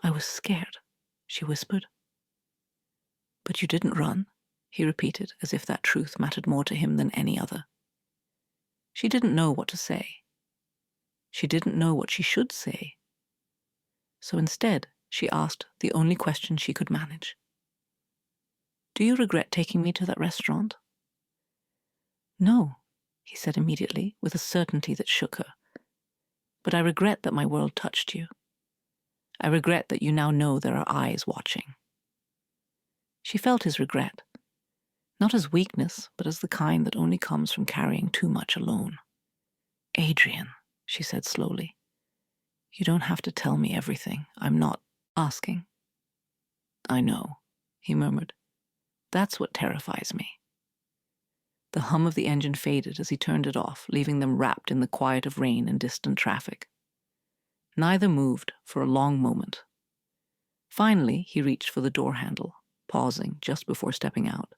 I was scared, she whispered. But you didn't run, he repeated, as if that truth mattered more to him than any other. She didn't know what to say. She didn't know what she should say. So instead, she asked the only question she could manage. Do you regret taking me to that restaurant? No, he said immediately, with a certainty that shook her. But I regret that my world touched you. I regret that you now know there are eyes watching. She felt his regret, not as weakness, but as the kind that only comes from carrying too much alone. Adrian, she said slowly, you don't have to tell me everything. I'm not asking. I know, he murmured. That's what terrifies me. The hum of the engine faded as he turned it off, leaving them wrapped in the quiet of rain and distant traffic. Neither moved for a long moment. Finally, he reached for the door handle, pausing just before stepping out.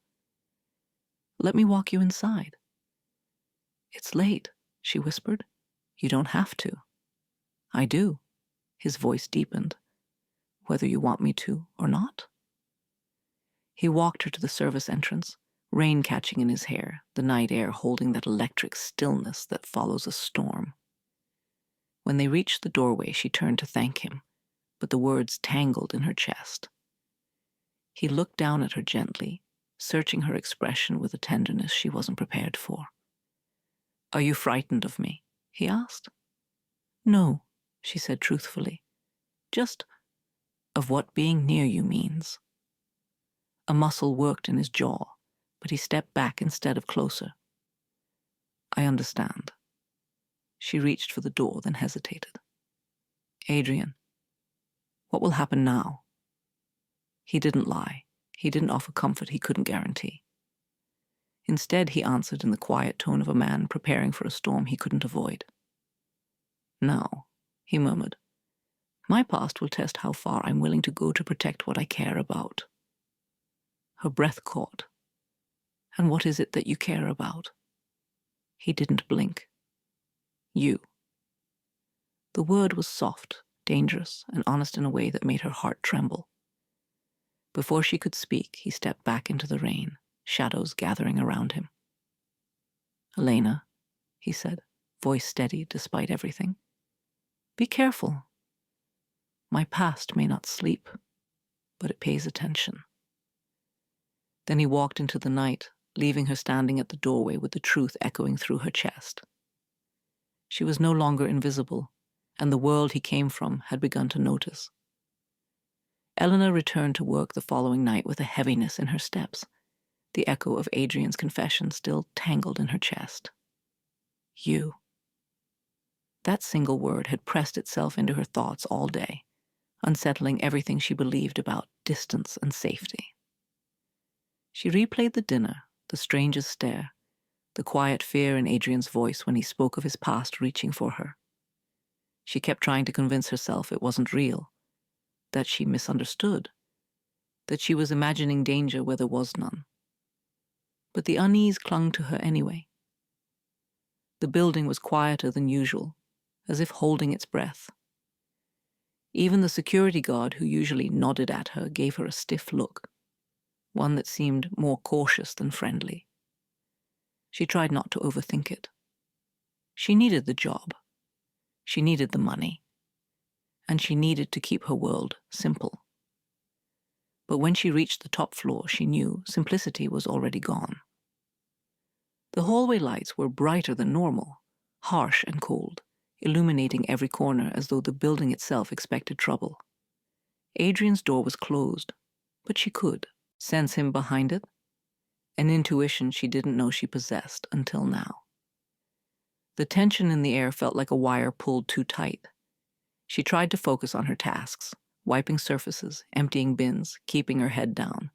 Let me walk you inside. It's late, she whispered. You don't have to. I do. His voice deepened. Whether you want me to or not. He walked her to the service entrance, rain catching in his hair, the night air holding that electric stillness that follows a storm. When they reached the doorway, she turned to thank him, but the words tangled in her chest. He looked down at her gently, searching her expression with a tenderness she wasn't prepared for. Are you frightened of me? He asked. No, she said truthfully. Just of what being near you means. A muscle worked in his jaw, but he stepped back instead of closer. I understand. She reached for the door, then hesitated. Adrian, what will happen now? He didn't lie. He didn't offer comfort he couldn't guarantee. Instead, he answered in the quiet tone of a man preparing for a storm he couldn't avoid. Now, he murmured, my past will test how far I'm willing to go to protect what I care about. Her breath caught. And what is it that you care about? He didn't blink. You. The word was soft, dangerous, and honest in a way that made her heart tremble. Before she could speak, he stepped back into the rain, shadows gathering around him. Elena, he said, voice steady despite everything. Be careful. My past may not sleep, but it pays attention. Then he walked into the night, leaving her standing at the doorway with the truth echoing through her chest. She was no longer invisible, and the world he came from had begun to notice. Eleanor returned to work the following night with a heaviness in her steps, the echo of Adrian's confession still tangled in her chest. You. That single word had pressed itself into her thoughts all day, unsettling everything she believed about distance and safety. She replayed the dinner, the stranger's stare, the quiet fear in Adrian's voice when he spoke of his past reaching for her. She kept trying to convince herself it wasn't real, that she misunderstood, that she was imagining danger where there was none. But the unease clung to her anyway. The building was quieter than usual, as if holding its breath. Even the security guard who usually nodded at her gave her a stiff look, one that seemed more cautious than friendly. She tried not to overthink it. She needed the job. She needed the money. And she needed to keep her world simple. But when she reached the top floor, she knew simplicity was already gone. The hallway lights were brighter than normal, harsh and cold, illuminating every corner as though the building itself expected trouble. Adrian's door was closed, but she could sense him behind it, an intuition she didn't know she possessed until now. The tension in the air felt like a wire pulled too tight. She tried to focus on her tasks, wiping surfaces, emptying bins, keeping her head down.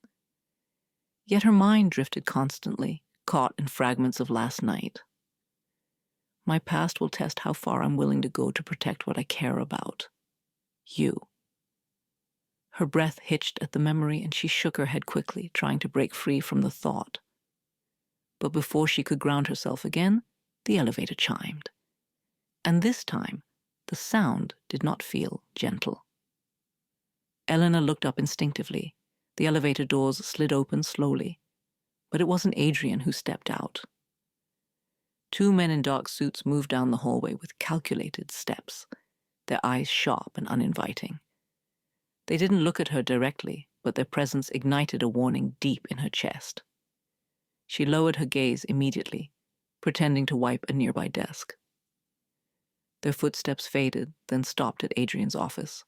Yet her mind drifted constantly, caught in fragments of last night. My past will test how far I'm willing to go to protect what I care about. You. Her breath hitched at the memory, and she shook her head quickly, trying to break free from the thought. But before she could ground herself again, the elevator chimed. And this time, the sound did not feel gentle. Eleanor looked up instinctively. The elevator doors slid open slowly, but it wasn't Adrian who stepped out. Two men in dark suits moved down the hallway with calculated steps, their eyes sharp and uninviting. They didn't look at her directly, but their presence ignited a warning deep in her chest. She lowered her gaze immediately, pretending to wipe a nearby desk. Their footsteps faded, then stopped at Adrian's office.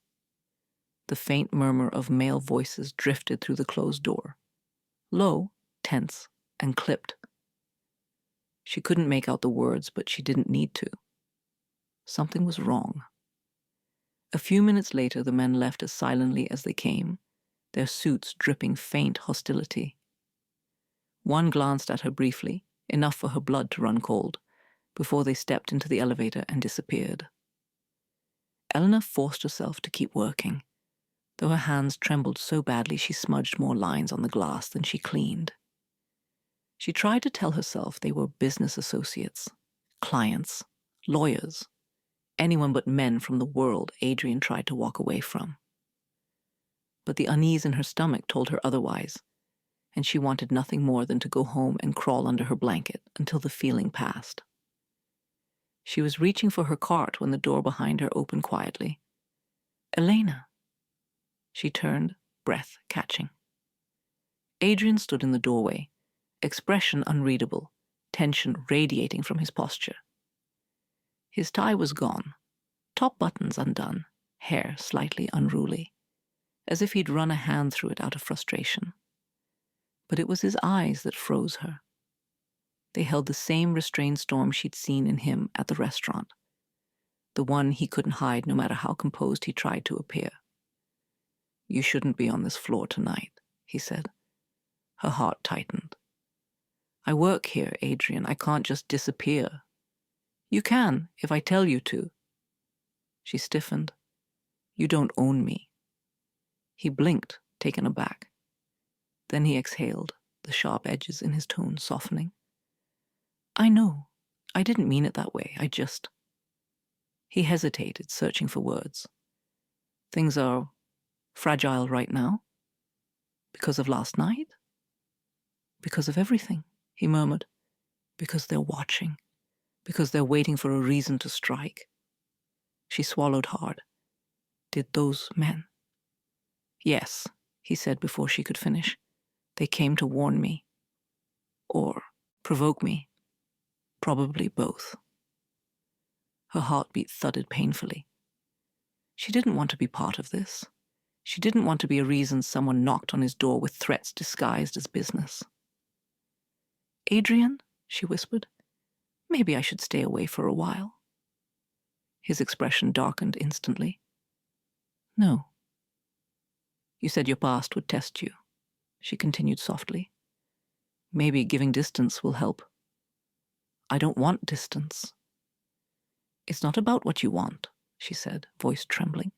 The faint murmur of male voices drifted through the closed door, low, tense, and clipped. She couldn't make out the words, but she didn't need to. Something was wrong. A few minutes later, the men left as silently as they came, their suits dripping faint hostility. One glanced at her briefly, enough for her blood to run cold, before they stepped into the elevator and disappeared. Eleanor forced herself to keep working, though her hands trembled so badly she smudged more lines on the glass than she cleaned. She tried to tell herself they were business associates, clients, lawyers, anyone but men from the world Adrian tried to walk away from. But the unease in her stomach told her otherwise, and she wanted nothing more than to go home and crawl under her blanket until the feeling passed. She was reaching for her cart when the door behind her opened quietly. "Elena." She turned, breath catching. Adrian stood in the doorway, expression unreadable, tension radiating from his posture. His tie was gone, top buttons undone, hair slightly unruly, as if he'd run a hand through it out of frustration. But it was his eyes that froze her. They held the same restrained storm she'd seen in him at the restaurant, the one he couldn't hide no matter how composed he tried to appear. "You shouldn't be on this floor tonight," he said. Her heart tightened. "I work here, Adrian. I can't just disappear." "You can, if I tell you to." She stiffened. "You don't own me." He blinked, taken aback. Then he exhaled, the sharp edges in his tone softening. "I know. I didn't mean it that way. I just..." He hesitated, searching for words. "Things are fragile right now? Because of last night?" "Because of everything," he murmured. "Because they're watching. Because they're waiting for a reason to strike." She swallowed hard. "Did those men?" "Yes," he said before she could finish. "They came to warn me. Or provoke me. Probably both." Her heartbeat thudded painfully. She didn't want to be part of this. She didn't want to be a reason someone knocked on his door with threats disguised as business. "Adrian," she whispered, "maybe I should stay away for a while." His expression darkened instantly. "No." "You said your past would test you," she continued softly. "Maybe giving distance will help." "I don't want distance." "It's not about what you want," she said, voice trembling.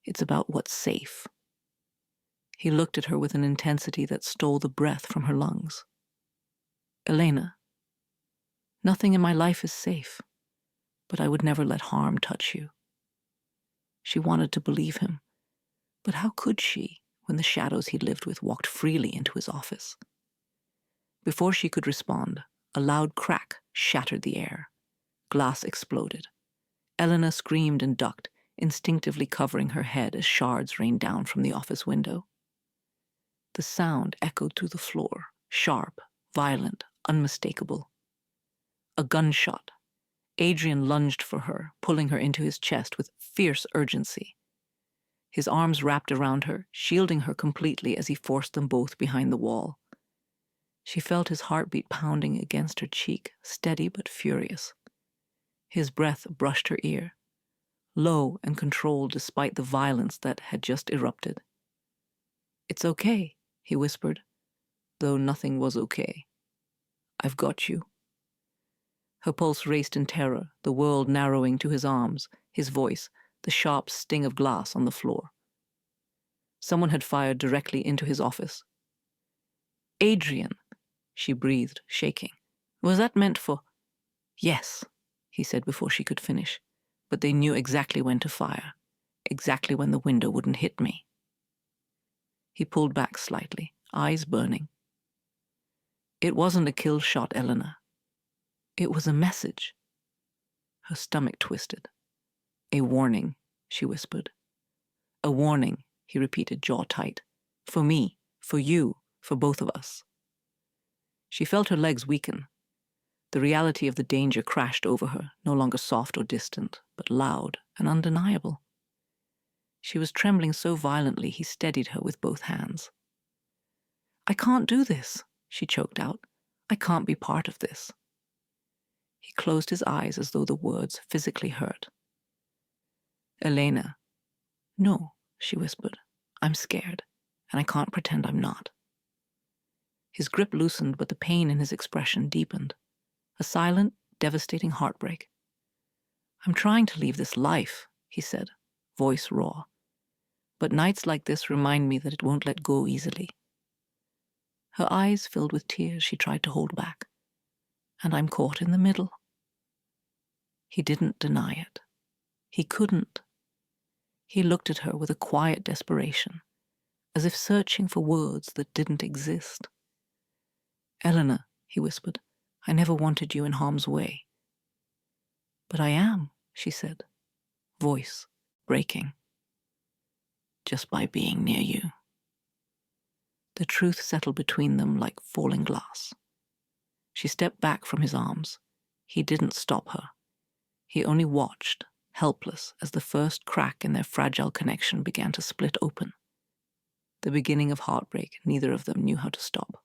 "It's about what's safe." He looked at her with an intensity that stole the breath from her lungs. "Elena, nothing in my life is safe, but I would never let harm touch you." She wanted to believe him, but how could she when the shadows he lived with walked freely into his office? Before she could respond, a loud crack shattered the air. Glass exploded. Eleanor screamed and ducked, instinctively covering her head as shards rained down from the office window. The sound echoed through the floor, sharp, violent, unmistakable. A gunshot. Adrian lunged for her, pulling her into his chest with fierce urgency. His arms wrapped around her, shielding her completely as he forced them both behind the wall. She felt his heartbeat pounding against her cheek, steady but furious. His breath brushed her ear, low and controlled despite the violence that had just erupted. "It's okay," he whispered, though nothing was okay. "I've got you." Her pulse raced in terror, the world narrowing to his arms, his voice, the sharp sting of glass on the floor. Someone had fired directly into his office. "Adrian," she breathed, shaking. "Was that meant for—" "Yes," he said before she could finish. "But they knew exactly when to fire, exactly when the window wouldn't hit me." He pulled back slightly, eyes burning. "It wasn't a kill shot, Eleanor. It was a message." Her stomach twisted. "A warning," she whispered. "A warning," he repeated, jaw tight. "For me, for you, for both of us." She felt her legs weaken. The reality of the danger crashed over her, no longer soft or distant, but loud and undeniable. She was trembling so violently he steadied her with both hands. "I can't do this," she choked out. "I can't be part of this." He closed his eyes as though the words physically hurt. "Elena." "No," she whispered. "I'm scared, and I can't pretend I'm not." His grip loosened, but the pain in his expression deepened. A silent, devastating heartbreak. "I'm trying to leave this life," he said, voice raw. "But nights like this remind me that it won't let go easily." Her eyes filled with tears she tried to hold back. "And I'm caught in the middle." He didn't deny it. He couldn't. He looked at her with a quiet desperation, as if searching for words that didn't exist. "Eleanor," he whispered, "I never wanted you in harm's way." "But I am," she said, voice breaking. "Just by being near you." The truth settled between them like falling glass. She stepped back from his arms. He didn't stop her. He only watched, helpless, as the first crack in their fragile connection began to split open. The beginning of heartbreak neither of them knew how to stop.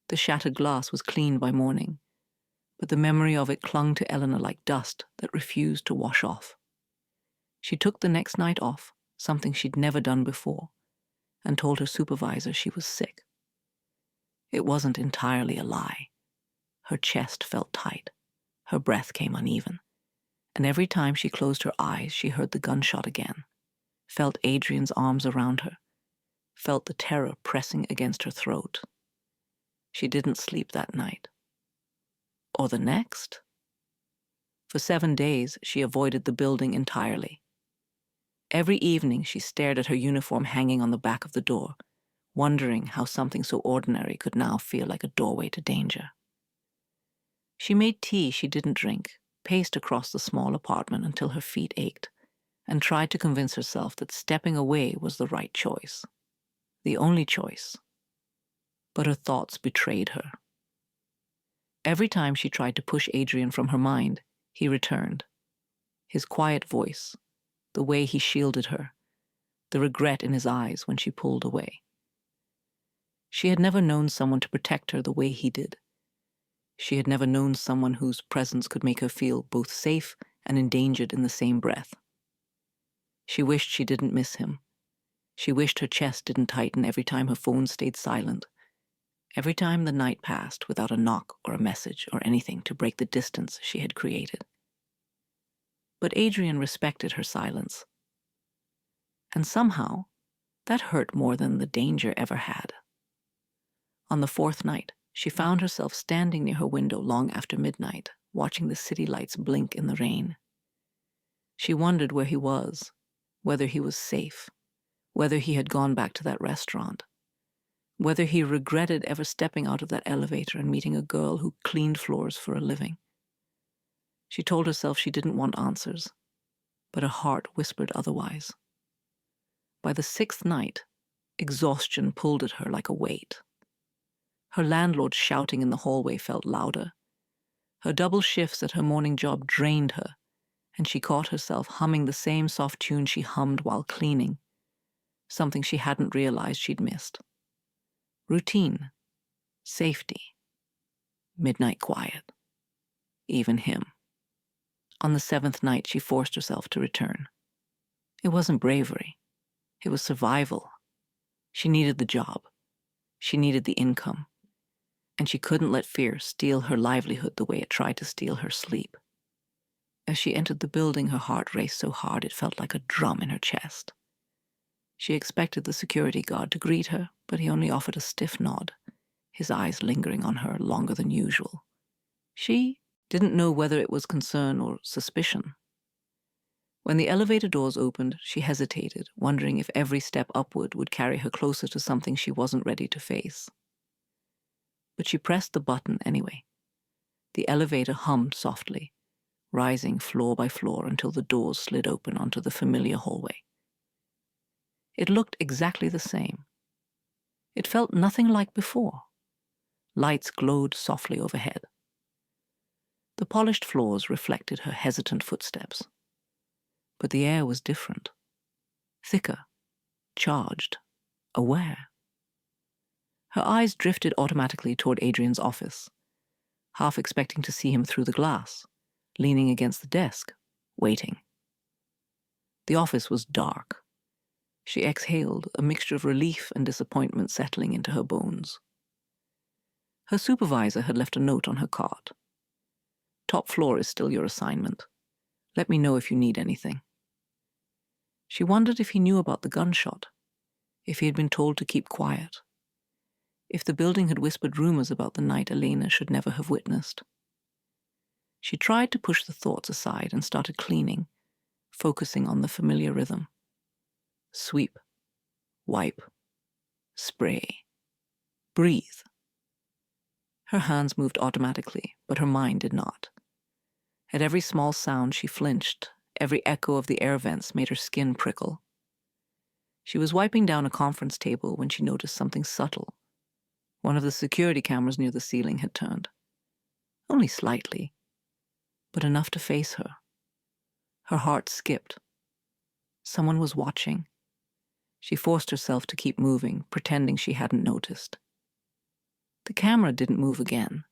The shattered glass was cleaned by morning, but the memory of it clung to Eleanor like dust that refused to wash off. She took the next night off, something she'd never done before, and told her supervisor she was sick. It wasn't entirely a lie. Her chest felt tight. Her breath came uneven. And every time she closed her eyes, she heard the gunshot again, felt Adrian's arms around her, felt the terror pressing against her throat. She didn't sleep that night. Or the next? For 7 days, she avoided the building entirely. Every evening, she stared at her uniform hanging on the back of the door, wondering how something so ordinary could now feel like a doorway to danger. She made tea she didn't drink, paced across the small apartment until her feet ached, and tried to convince herself that stepping away was the right choice, the only choice. But her thoughts betrayed her. Every time she tried to push Adrian from her mind, he returned. His quiet voice, the way he shielded her, the regret in his eyes when she pulled away. She had never known someone to protect her the way he did. She had never known someone whose presence could make her feel both safe and endangered in the same breath. She wished she didn't miss him. She wished her chest didn't tighten every time her phone stayed silent, every time the night passed without a knock or a message or anything to break the distance she had created. But Adrian respected her silence. And somehow, that hurt more than the danger ever had. On the 4th night, she found herself standing near her window long after midnight, watching the city lights blink in the rain. She wondered where he was, whether he was safe, whether he had gone back to that restaurant, whether he regretted ever stepping out of that elevator and meeting a girl who cleaned floors for a living. She told herself she didn't want answers, but her heart whispered otherwise. By the 6th night, exhaustion pulled at her like a weight. Her landlord shouting in the hallway felt louder. Her double shifts at her morning job drained her, and she caught herself humming the same soft tune she hummed while cleaning, something she hadn't realized she'd missed. Routine, safety, midnight quiet, even him. On the 7th night, she forced herself to return. It wasn't bravery. It was survival. She needed the job. She needed the income. and she couldn't let fear steal her livelihood the way it tried to steal her sleep. As she entered the building, her heart raced so hard it felt like a drum in her chest. She expected the security guard to greet her, but he only offered a stiff nod, his eyes lingering on her longer than usual. She didn't know whether it was concern or suspicion. When the elevator doors opened, she hesitated, wondering if every step upward would carry her closer to something she wasn't ready to face. But she pressed the button anyway. The elevator hummed softly, rising floor by floor until the doors slid open onto the familiar hallway. It looked exactly the same. It felt nothing like before. Lights glowed softly overhead. The polished floors reflected her hesitant footsteps. But the air was different. Thicker, charged, aware. Her eyes drifted automatically toward Adrian's office, half expecting to see him through the glass, leaning against the desk, waiting. The office was dark. She exhaled, a mixture of relief and disappointment settling into her bones. Her supervisor had left a note on her card. "Top floor is still your assignment. Let me know if you need anything." She wondered if he knew about the gunshot, if he had been told to keep quiet, if the building had whispered rumors about the night Elena should never have witnessed. She tried to push the thoughts aside and started cleaning, focusing on the familiar rhythm. Sweep, wipe, spray, breathe. Her hands moved automatically, but her mind did not. At every small sound she flinched. Every echo of the air vents made her skin prickle. She was wiping down a conference table when she noticed something subtle. One of the security cameras near the ceiling had turned. Only slightly, but enough to face her. Her heart skipped. Someone was watching. She forced herself to keep moving, pretending she hadn't noticed. The camera didn't move again,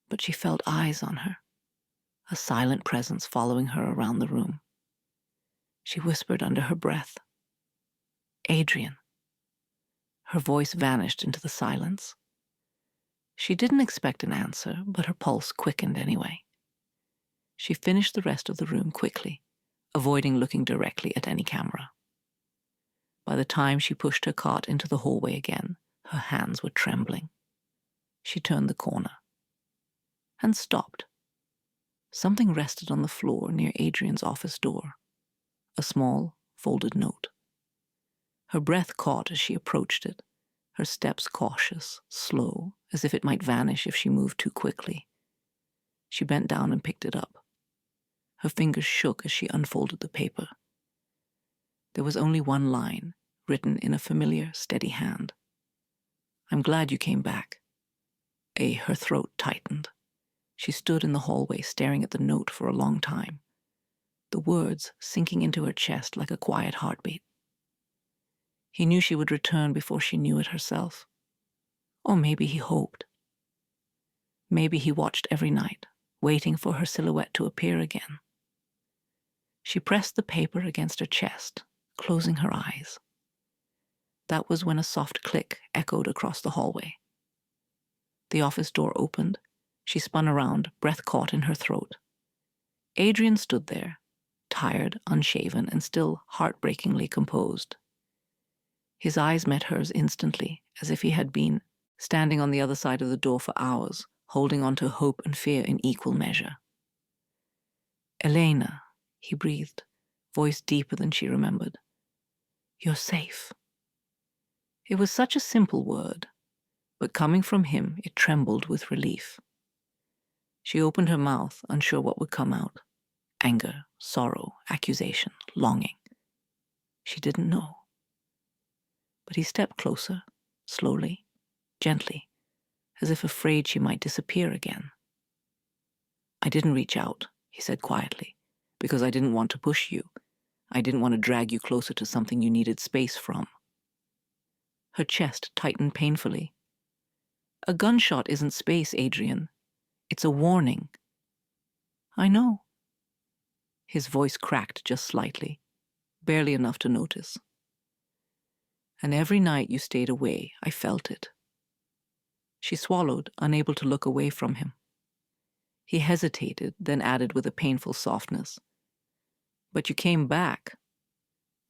but she felt eyes on her, a silent presence following her around the room. She whispered under her breath, "Adrian." Her voice vanished into the silence. She didn't expect an answer, but her pulse quickened anyway. She finished the rest of the room quickly, avoiding looking directly at any camera. By the time she pushed her cart into the hallway again, her hands were trembling. She turned the corner and stopped. Something rested on the floor near Adrian's office door, a small, folded note. Her breath caught as she approached it, her steps cautious, slow, as if it might vanish if she moved too quickly. She bent down and picked it up. Her fingers shook as she unfolded the paper. There was only one line, written in a familiar, steady hand. "I'm glad you came back." Her throat tightened. She stood in the hallway staring at the note for a long time, the words sinking into her chest like a quiet heartbeat. He knew she would return before she knew it herself. Or maybe he hoped. Maybe he watched every night, waiting for her silhouette to appear again. She pressed the paper against her chest, closing her eyes. That was when a soft click echoed across the hallway. The office door opened. She spun around, breath caught in her throat. Adrian stood there, tired, unshaven, and still heartbreakingly composed. His eyes met hers instantly, as if he had been standing on the other side of the door for hours, holding on to hope and fear in equal measure. "Elena," he breathed, voice deeper than she remembered. "You're safe." It was such a simple word, but coming from him, it trembled with relief. She opened her mouth, unsure what would come out. Anger, sorrow, accusation, longing. She didn't know. But he stepped closer, slowly, gently, as if afraid she might disappear again. "I didn't reach out," he said quietly, "because I didn't want to push you. I didn't want to drag you closer to something you needed space from." Her chest tightened painfully. "A gunshot isn't space, Adrian. It's a warning." "I know." His voice cracked just slightly, barely enough to notice. "And every night you stayed away, I felt it. She swallowed, unable to look away from him. He hesitated, then added with a painful softness, "But you came back."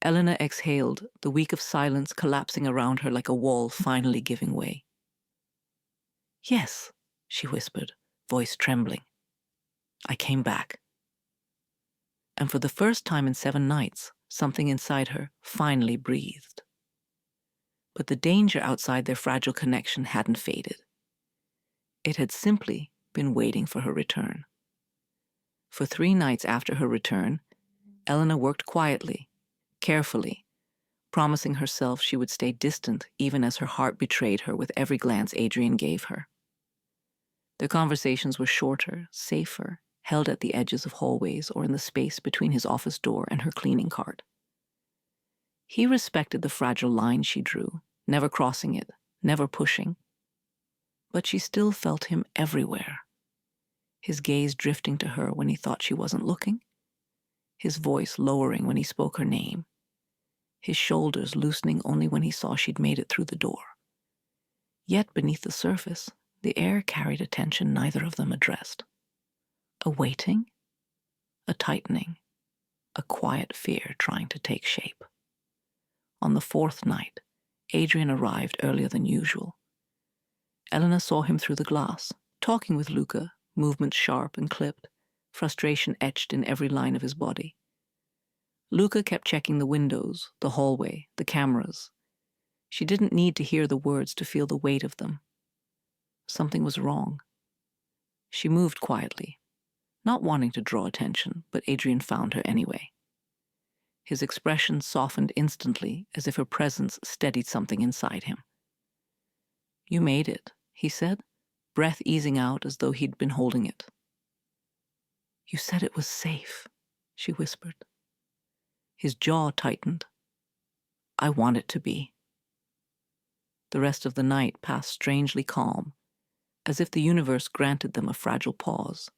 Elena exhaled, the week of silence collapsing around her like a wall finally giving way. "Yes," she whispered, voice trembling. "I came back." And for the first time in 7 nights, something inside her finally breathed. But the danger outside their fragile connection hadn't faded. It had simply been waiting for her return. For 3 nights after her return, Elena worked quietly, carefully, promising herself she would stay distant even as her heart betrayed her with every glance Adrian gave her. Their conversations were shorter, safer, held at the edges of hallways or in the space between his office door and her cleaning cart. He respected the fragile line she drew, never crossing it, never pushing. But she still felt him everywhere. His gaze drifting to her when he thought she wasn't looking, his voice lowering when he spoke her name, his shoulders loosening only when he saw she'd made it through the door. Yet beneath the surface, the air carried a tension neither of them addressed. A waiting, a tightening, a quiet fear trying to take shape. On the 4th night, Adrian arrived earlier than usual. Elena saw him through the glass, talking with Luca, movements sharp and clipped, frustration etched in every line of his body. Luca kept checking the windows, the hallway, the cameras. She didn't need to hear the words to feel the weight of them. Something was wrong. She moved quietly, not wanting to draw attention, but Adrian found her anyway. His expression softened instantly, as if her presence steadied something inside him. "You made it," he said, breath easing out as though he'd been holding it. "You said it was safe," she whispered. His jaw tightened. "I want it to be." The rest of the night passed strangely calm, as if the universe granted them a fragile pause.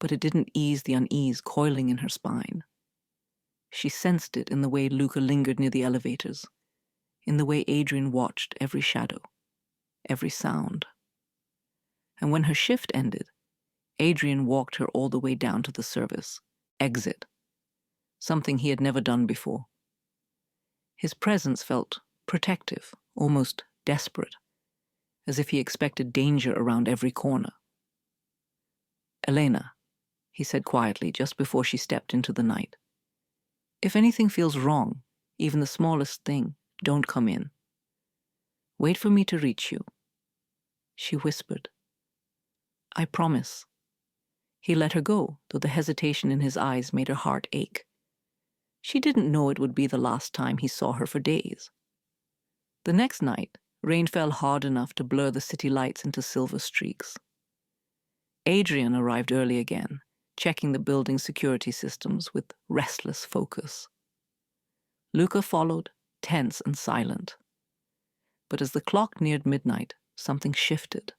But it didn't ease the unease coiling in her spine. She sensed it in the way Luca lingered near the elevators, in the way Adrian watched every shadow, every sound. And when her shift ended, Adrian walked her all the way down to the service, exit, something he had never done before. His presence felt protective, almost desperate, as if he expected danger around every corner. "Elena," he said quietly just before she stepped into the night, "if anything feels wrong, even the smallest thing, don't come in. Wait for me to reach you." She whispered, "I promise." He let her go, though the hesitation in his eyes made her heart ache. She didn't know it would be the last time he saw her for days. The next night, rain fell hard enough to blur the city lights into silver streaks. Adrian arrived early again, checking the building's security systems with restless focus. Luca followed, tense and silent. But as the clock neared midnight, something shifted,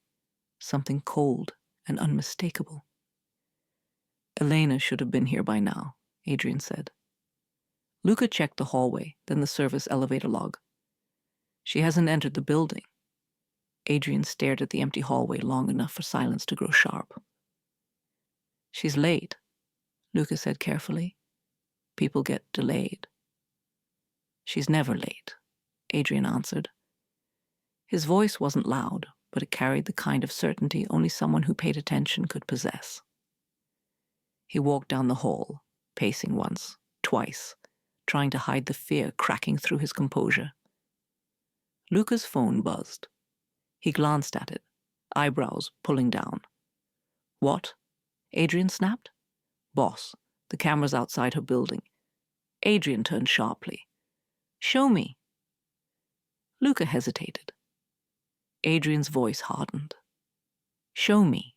something cold and unmistakable. "Elena should have been here by now," Adrian said. Luca checked the hallway, then the service elevator log. "She hasn't entered the building." Adrian stared at the empty hallway long enough for silence to grow sharp. "She's late," Luca said carefully. "People get delayed." "She's never late," Adrian answered. His voice wasn't loud, but it carried the kind of certainty only someone who paid attention could possess. He walked down the hall, pacing once, twice, trying to hide the fear cracking through his composure. Luca's phone buzzed. He glanced at it, eyebrows pulling down. "What?" Adrian snapped. "Boss, the camera's outside her building." Adrian turned sharply. "Show me." Luca hesitated. Adrian's voice hardened. "Show me."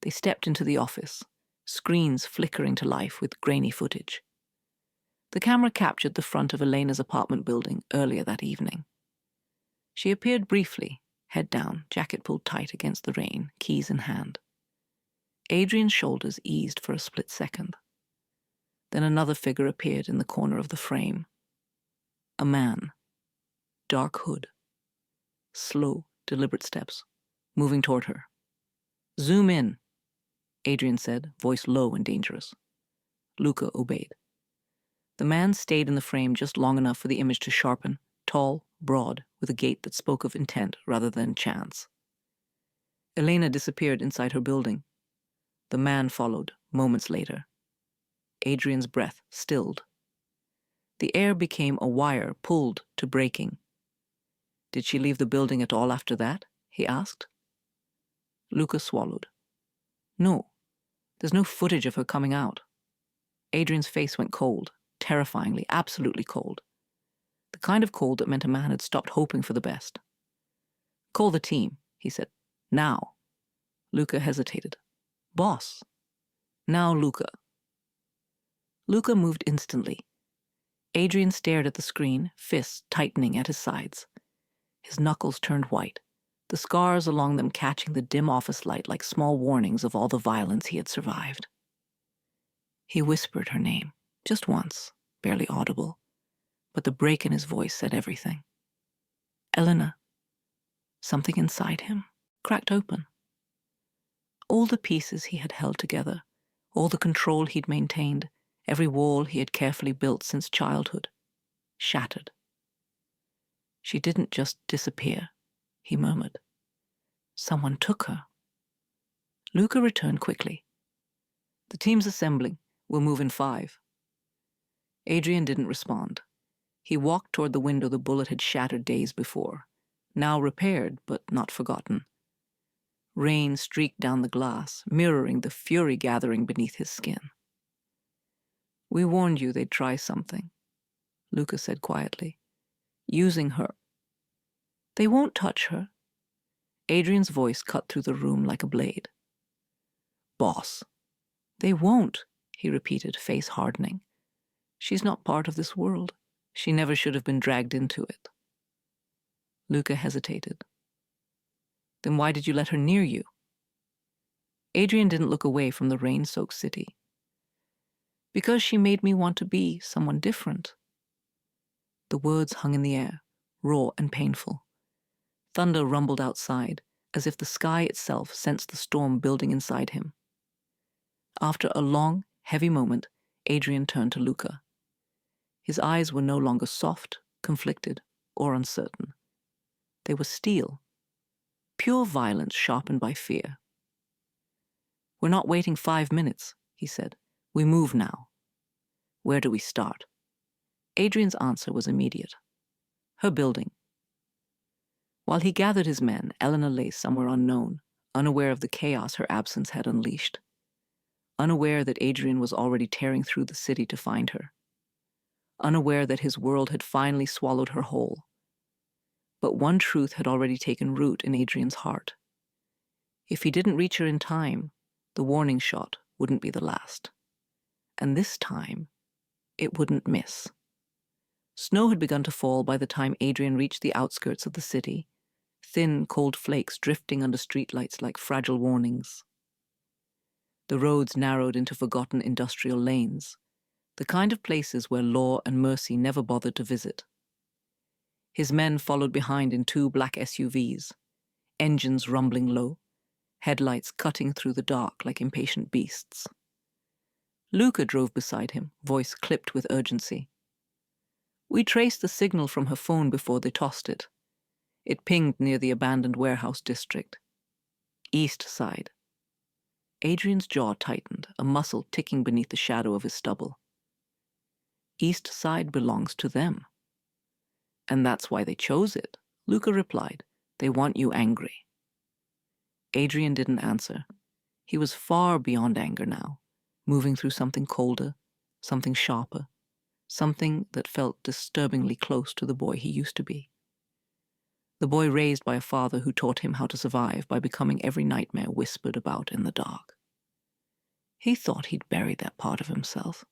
They stepped into the office, screens flickering to life with grainy footage. The camera captured the front of Elena's apartment building earlier that evening. She appeared briefly, head down, jacket pulled tight against the rain, keys in hand. Adrian's shoulders eased for a split second. Then another figure appeared in the corner of the frame. A man. Dark hood. Slow, deliberate steps, moving toward her. "Zoom in," Adrian said, voice low and dangerous. Luca obeyed. The man stayed in the frame just long enough for the image to sharpen, tall, broad, with a gait that spoke of intent rather than chance. Elena disappeared inside her building. The man followed, moments later. Adrian's breath stilled. The air became a wire pulled to breaking. "Did she leave the building at all after that?" he asked. Luca swallowed. "No, there's no footage of her coming out." Adrian's face went cold, terrifyingly, absolutely cold. The kind of cold that meant a man had stopped hoping for the best. "Call the team," he said. "Now." Luca hesitated. "Boss." "Now, Luca." Luca moved instantly. Adrian stared at the screen, fists tightening at his sides. His knuckles turned white, the scars along them catching the dim office light like small warnings of all the violence he had survived. He whispered her name, just once, barely audible, but the break in his voice said everything. "Elena." Something inside him cracked open. All the pieces he had held together, all the control he'd maintained, every wall he had carefully built since childhood, shattered. "She didn't just disappear," he murmured. "Someone took her." Luca returned quickly. "The team's assembling. We'll move in 5. Adrian didn't respond. He walked toward the window the bullet had shattered days before, now repaired but not forgotten. Rain streaked down the glass, mirroring the fury gathering beneath his skin. "We warned you they'd try something," Luca said quietly. "Using her." "They won't touch her." Adrian's voice cut through the room like a blade. "Boss." "They won't," he repeated, face hardening. "She's not part of this world. She never should have been dragged into it." Luca hesitated. "Then why did you let her near you?" Adrian didn't look away from the rain-soaked city. "Because she made me want to be someone different." The words hung in the air, raw and painful. Thunder rumbled outside, as if the sky itself sensed the storm building inside him. After a long, heavy moment, Adrian turned to Luca. His eyes were no longer soft, conflicted, or uncertain. They were steel, pure violence sharpened by fear. "We're not waiting 5 minutes," he said. "We move now." "Where do we start?" Adrian's answer was immediate. "Her building." While he gathered his men, Elena lay somewhere unknown, unaware of the chaos her absence had unleashed. Unaware that Adrian was already tearing through the city to find her. Unaware that his world had finally swallowed her whole. But one truth had already taken root in Adrian's heart. If he didn't reach her in time, the warning shot wouldn't be the last. And this time, it wouldn't miss. Snow had begun to fall by the time Adrian reached the outskirts of the city, thin, cold flakes drifting under streetlights like fragile warnings. The roads narrowed into forgotten industrial lanes, the kind of places where law and mercy never bothered to visit. His men followed behind in 2 black SUVs, engines rumbling low, headlights cutting through the dark like impatient beasts. Luca drove beside him, voice clipped with urgency. "We traced the signal from her phone before they tossed it. It pinged near the abandoned warehouse district. East side." Adrian's jaw tightened, a muscle ticking beneath the shadow of his stubble. "East side belongs to them." "And that's why they chose it," Luca replied. "They want you angry." Adrian didn't answer. He was far beyond anger now, moving through something colder, something sharper, something that felt disturbingly close to the boy he used to be. The boy raised by a father who taught him how to survive by becoming every nightmare whispered about in the dark. He thought he'd buried that part of himself.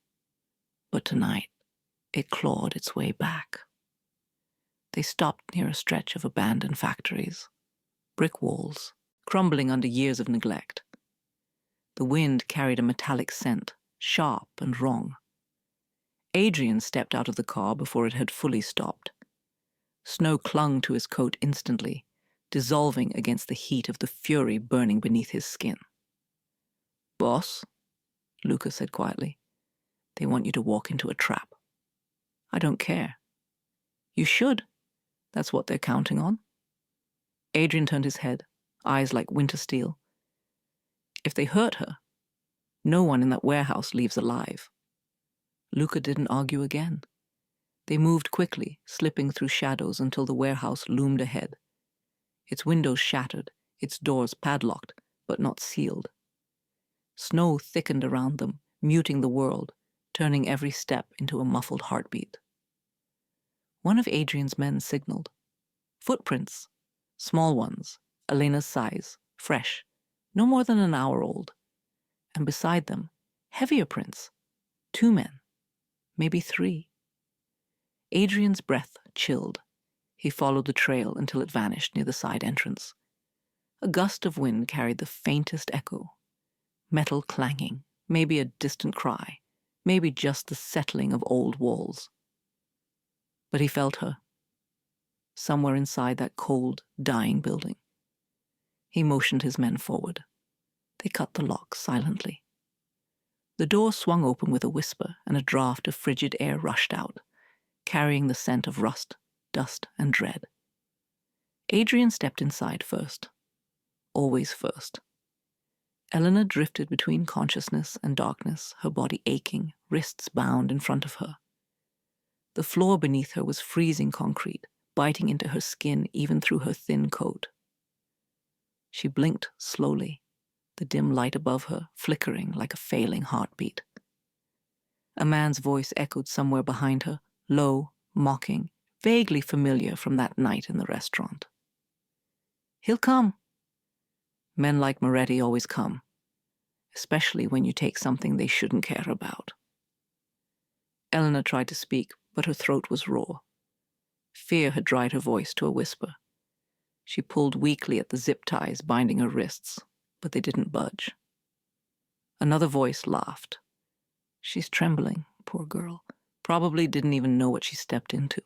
But tonight, it clawed its way back. They stopped near a stretch of abandoned factories, brick walls, crumbling under years of neglect. The wind carried a metallic scent, sharp and wrong. Adrian stepped out of the car before it had fully stopped. Snow clung to his coat instantly, dissolving against the heat of the fury burning beneath his skin. "Boss," Luca said quietly, "they want you to walk into a trap." "I don't care." "You should. That's what they're counting on." Adrian turned his head, eyes like winter steel. "If they hurt her, no one in that warehouse leaves alive." Luca didn't argue again. They moved quickly, slipping through shadows until the warehouse loomed ahead. Its windows shattered, its doors padlocked, but not sealed. Snow thickened around them, muting the world, turning every step into a muffled heartbeat. One of Adrian's men signaled. Footprints. Small ones, Elena's size, fresh, no more than an hour old. And beside them, heavier prints. 2 men, maybe 3. Adrian's breath chilled. He followed the trail until it vanished near the side entrance. A gust of wind carried the faintest echo. Metal clanging, maybe a distant cry, maybe just the settling of old walls. But he felt her, somewhere inside that cold, dying building. He motioned his men forward. They cut the lock silently. The door swung open with a whisper, and a draft of frigid air rushed out, carrying the scent of rust, dust, and dread. Adrian stepped inside first. Always first. Elena drifted between consciousness and darkness, her body aching, wrists bound in front of her. The floor beneath her was freezing concrete, biting into her skin even through her thin coat. She blinked slowly, the dim light above her flickering like a failing heartbeat. A man's voice echoed somewhere behind her, low, mocking, vaguely familiar from that night in the restaurant. "He'll come." Men like Moretti always come, especially when you take something they shouldn't care about. Elena tried to speak, but her throat was raw. Fear had dried her voice to a whisper. She pulled weakly at the zip ties binding her wrists, but they didn't budge. Another voice laughed. "She's trembling, poor girl. Probably didn't even know what she stepped into."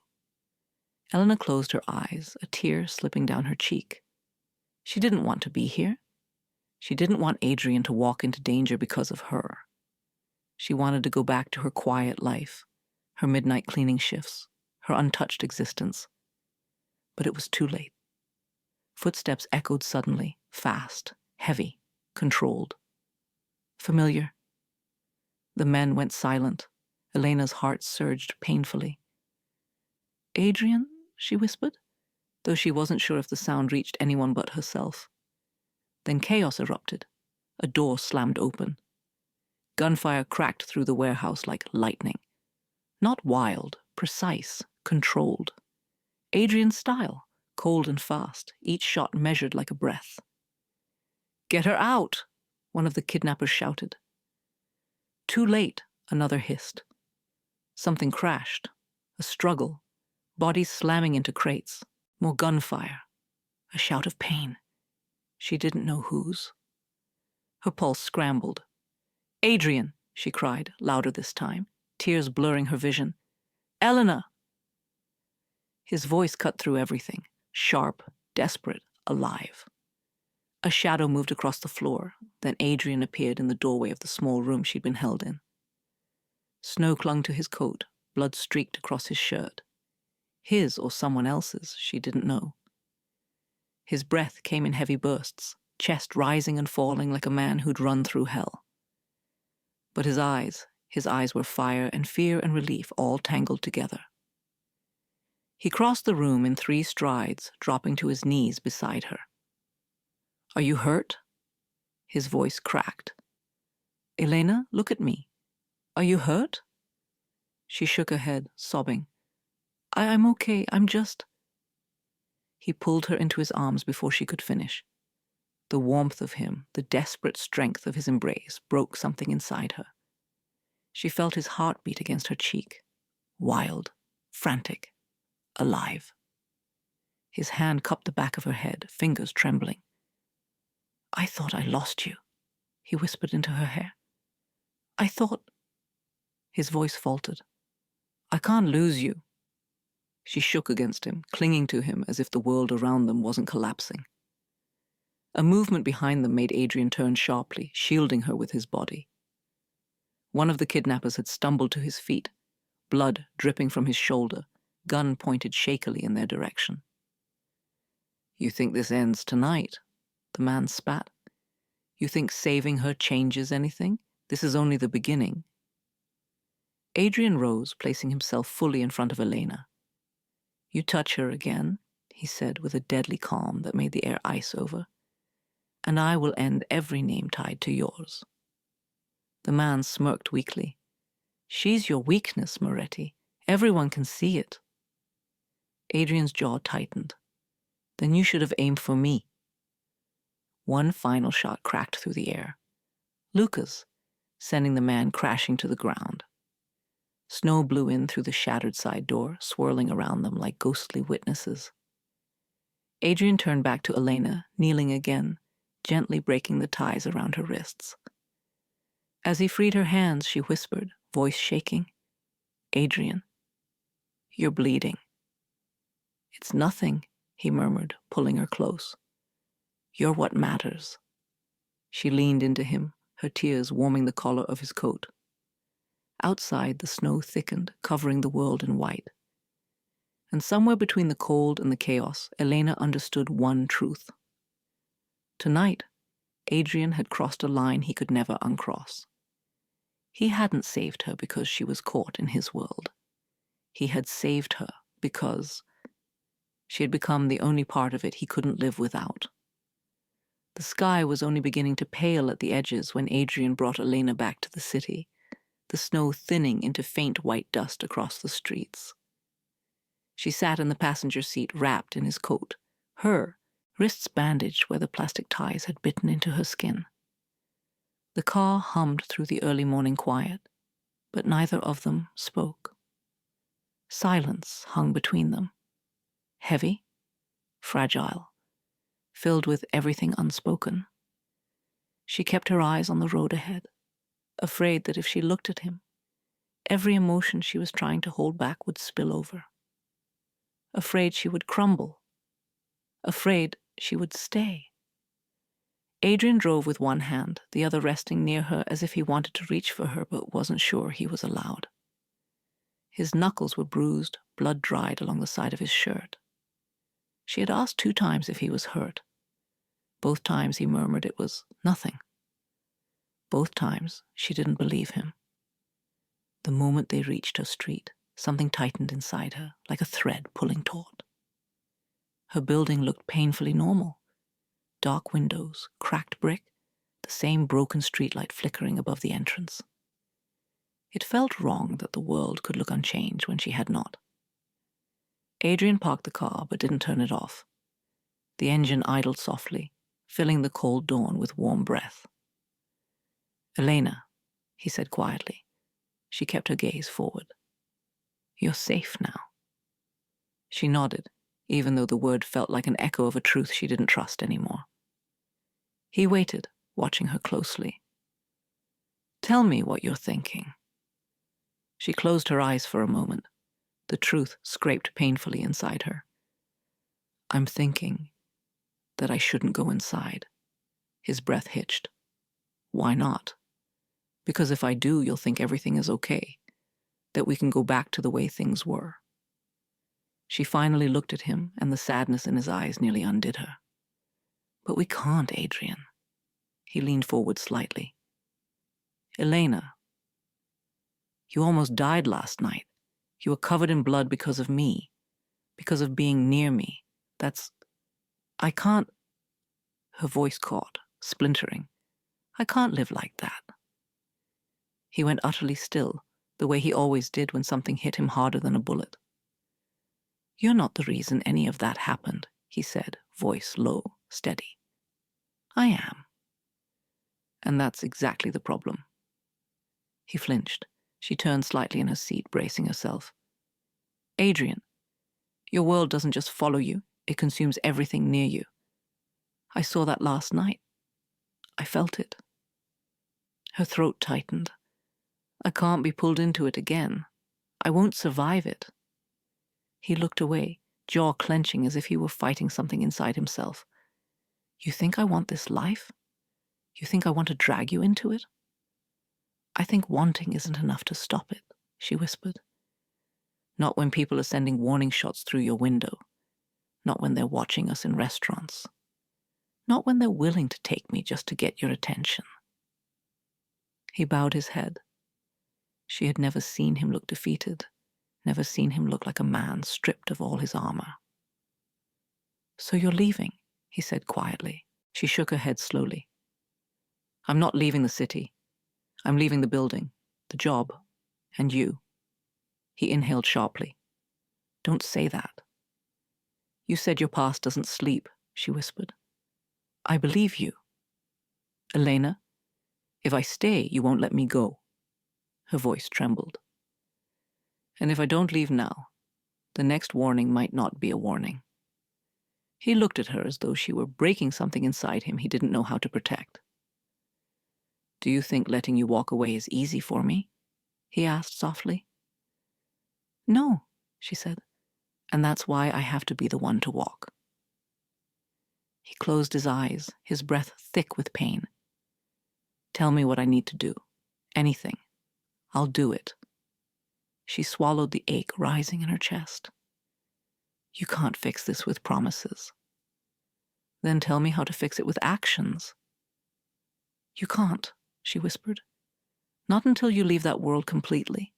Elena closed her eyes, a tear slipping down her cheek. She didn't want to be here. She didn't want Adrian to walk into danger because of her. She wanted to go back to her quiet life, her midnight cleaning shifts, her untouched existence. But it was too late. Footsteps echoed suddenly, fast, heavy, controlled. Familiar. The men went silent. Elena's heart surged painfully. "Adrian?" she whispered, though she wasn't sure if the sound reached anyone but herself. Then chaos erupted. A door slammed open. Gunfire cracked through the warehouse like lightning. Not wild, precise, controlled. Adrian's style, cold and fast, each shot measured like a breath. "Get her out!" one of the kidnappers shouted. Too late, another hissed. Something crashed. A struggle. Bodies slamming into crates. More gunfire. A shout of pain. She didn't know whose. Her pulse scrambled. "Adrian!" she cried, louder this time, tears blurring her vision. "Elena!" His voice cut through everything, sharp, desperate, alive. A shadow moved across the floor, then Adrian appeared in the doorway of the small room she'd been held in. Snow clung to his coat, blood streaked across his shirt. His or someone else's, she didn't know. His breath came in heavy bursts, chest rising and falling like a man who'd run through hell. But his eyes were fire and fear and relief all tangled together. He crossed the room in 3 strides, dropping to his knees beside her. "Are you hurt?" His voice cracked. "Elena, look at me. Are you hurt?" She shook her head, sobbing. I'm okay, I'm just..." He pulled her into his arms before she could finish. The warmth of him, the desperate strength of his embrace broke something inside her. She felt his heartbeat against her cheek. Wild, frantic, alive. His hand cupped the back of her head, fingers trembling. "I thought I lost you," he whispered into her hair. "I thought..." His voice faltered. "I can't lose you." She shook against him, clinging to him as if the world around them wasn't collapsing. A movement behind them made Adrian turn sharply, shielding her with his body. One of the kidnappers had stumbled to his feet, blood dripping from his shoulder, gun pointed shakily in their direction. "You think this ends tonight?" the man spat. "You think saving her changes anything? This is only the beginning." Adrian rose, placing himself fully in front of Elena. "You touch her again," he said with a deadly calm that made the air ice over, "and I will end every name tied to yours." The man smirked weakly. "She's your weakness, Moretti. Everyone can see it." Adrian's jaw tightened. "Then you should have aimed for me." One final shot cracked through the air. Luca's, sending the man crashing to the ground. Snow blew in through the shattered side door, swirling around them like ghostly witnesses. Adrian turned back to Elena, kneeling again, gently breaking the ties around her wrists. As he freed her hands, she whispered, voice shaking, "Adrian, you're bleeding." "It's nothing," he murmured, pulling her close. "You're what matters." She leaned into him, her tears warming the collar of his coat. Outside, the snow thickened, covering the world in white. And somewhere between the cold and the chaos, Elena understood one truth. Tonight, Adrian had crossed a line he could never uncross. He hadn't saved her because she was caught in his world. He had saved her because she had become the only part of it he couldn't live without. The sky was only beginning to pale at the edges when Adrian brought Elena back to the city, the snow thinning into faint white dust across the streets. She sat in the passenger seat wrapped in his coat, her wrists bandaged where the plastic ties had bitten into her skin. The car hummed through the early morning quiet, but neither of them spoke. Silence hung between them, heavy, fragile, filled with everything unspoken. She kept her eyes on the road ahead, afraid that if she looked at him, every emotion she was trying to hold back would spill over. Afraid she would crumble. Afraid she would stay. Adrian drove with one hand, the other resting near her as if he wanted to reach for her but wasn't sure he was allowed. His knuckles were bruised, blood dried along the side of his shirt. She had asked 2 times if he was hurt. Both times he murmured it was nothing. Both times she didn't believe him. The moment they reached her street, something tightened inside her, like a thread pulling taut. Her building looked painfully normal. Dark windows, cracked brick, the same broken streetlight flickering above the entrance. It felt wrong that the world could look unchanged when she had not. Adrian parked the car but didn't turn it off. The engine idled softly, filling the cold dawn with warm breath. "Elena," he said quietly. She kept her gaze forward. "You're safe now." She nodded, even though the word felt like an echo of a truth she didn't trust anymore. He waited, watching her closely. "Tell me what you're thinking." She closed her eyes for a moment. The truth scraped painfully inside her. "I'm thinking that I shouldn't go inside." His breath hitched. "Why not?" "Because if I do, you'll think everything is okay, that we can go back to the way things were." She finally looked at him, and the sadness in his eyes nearly undid her. "But we can't, Adrian." He leaned forward slightly. "Elena, you almost died last night. You were covered in blood because of me, because of being near me. I can't—" Her voice caught, splintering. "I can't live like that." He went utterly still, the way he always did when something hit him harder than a bullet. "You're not the reason any of that happened," he said, voice low, steady. "I am." And that's exactly the problem. He flinched. She turned slightly in her seat, bracing herself. "Adrian, your world doesn't just follow you, it consumes everything near you. I saw that last night. I felt it." Her throat tightened. "I can't be pulled into it again. I won't survive it." He looked away, jaw clenching as if he were fighting something inside himself. You think I want this life? You think I want to drag you into it? I think wanting isn't enough to stop it, she whispered. Not when people are sending warning shots through your window. Not when they're watching us in restaurants. Not when they're willing to take me just to get your attention. He bowed his head. She had never seen him look defeated, never seen him look like a man stripped of all his armor. So you're leaving, he said quietly. She shook her head slowly. I'm not leaving the city. I'm leaving the building, the job, and you. He inhaled sharply. Don't say that. You said your past doesn't sleep, she whispered. I believe you. Elena, if I stay, you won't let me go. Her voice trembled. And if I don't leave now, the next warning might not be a warning. He looked at her as though she were breaking something inside him he didn't know how to protect. Do you think letting you walk away is easy for me? He asked softly. No, she said, and that's why I have to be the one to walk. He closed his eyes, his breath thick with pain. Tell me what I need to do. Anything. I'll do it. She swallowed the ache rising in her chest. You can't fix this with promises. Then tell me how to fix it with actions. You can't, she whispered. Not until you leave that world completely.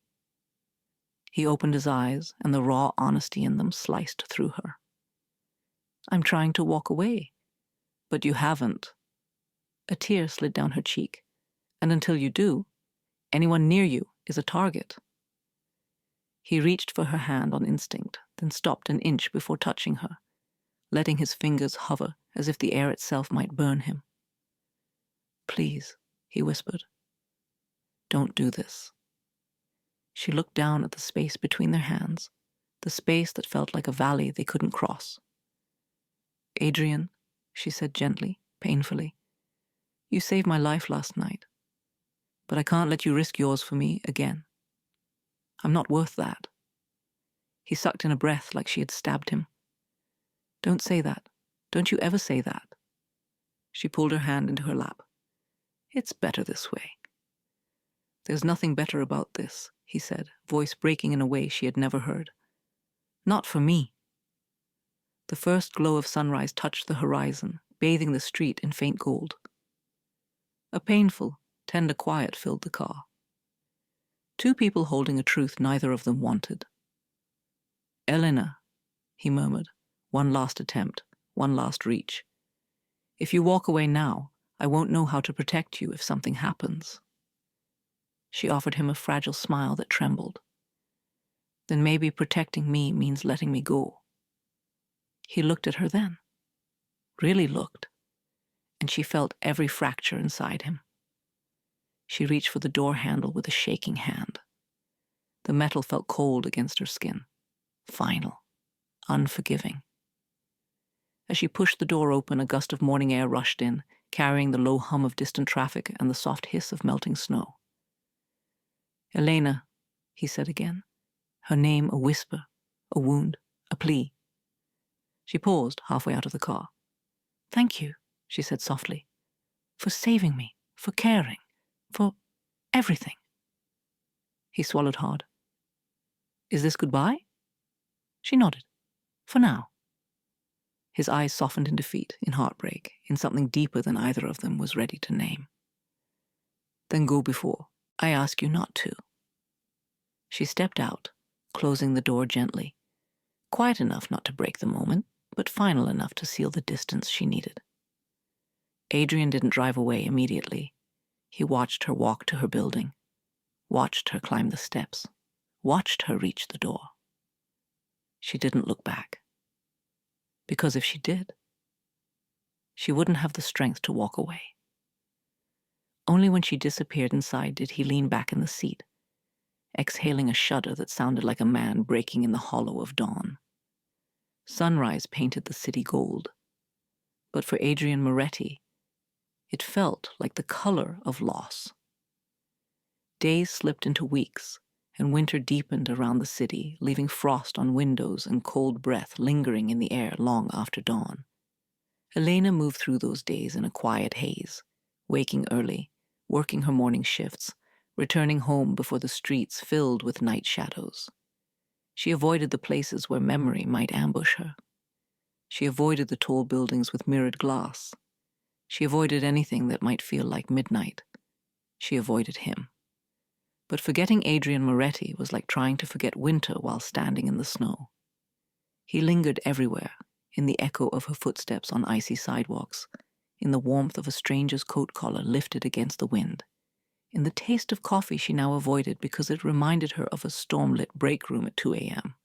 He opened his eyes, and the raw honesty in them sliced through her. I'm trying to walk away, but you haven't. A tear slid down her cheek, and until you do, anyone near you is a target. He reached for her hand on instinct, then stopped an inch before touching her, letting his fingers hover as if the air itself might burn him. Please, he whispered. Don't do this. She looked down at the space between their hands, the space that felt like a valley they couldn't cross. Adrian, she said gently, painfully, you saved my life last night, but I can't let you risk yours for me again. I'm not worth that. He sucked in a breath like she had stabbed him. Don't say that. Don't you ever say that. She pulled her hand into her lap. It's better this way. There's nothing better about this, he said, voice breaking in a way she had never heard. Not for me. The first glow of sunrise touched the horizon, bathing the street in faint gold. A painful, tender quiet filled the car. Two people holding a truth neither of them wanted. Elena, he murmured, one last attempt, one last reach. If you walk away now, I won't know how to protect you if something happens. She offered him a fragile smile that trembled. Then maybe protecting me means letting me go. He looked at her then. Really looked. And she felt every fracture inside him. She reached for the door handle with a shaking hand. The metal felt cold against her skin. Final. Unforgiving. As she pushed the door open, a gust of morning air rushed in, carrying the low hum of distant traffic and the soft hiss of melting snow. Elena, he said again, her name a whisper, a wound, a plea. She paused halfway out of the car. Thank you, she said softly, for saving me, for caring, for everything. He swallowed hard. Is this goodbye? She nodded. For now. His eyes softened in defeat, in heartbreak, in something deeper than either of them was ready to name. Then go before I ask you not to. She stepped out, closing the door gently, quiet enough not to break the moment, but final enough to seal the distance she needed. Adrian didn't drive away immediately. He watched her walk to her building, watched her climb the steps, watched her reach the door. She didn't look back. Because if she did, she wouldn't have the strength to walk away. Only when she disappeared inside did he lean back in the seat, exhaling a shudder that sounded like a man breaking in the hollow of dawn. Sunrise painted the city gold, but for Adrian Moretti, it felt like the color of loss. Days slipped into weeks, and winter deepened around the city, leaving frost on windows and cold breath lingering in the air long after dawn. Elena moved through those days in a quiet haze, waking early, working her morning shifts, returning home before the streets filled with night shadows. She avoided the places where memory might ambush her. She avoided the tall buildings with mirrored glass. She avoided anything that might feel like midnight. She avoided him. But forgetting Adrian Moretti was like trying to forget winter while standing in the snow. He lingered everywhere, in the echo of her footsteps on icy sidewalks, in the warmth of a stranger's coat collar lifted against the wind, in the taste of coffee she now avoided because it reminded her of a storm-lit break room at 2 a.m.,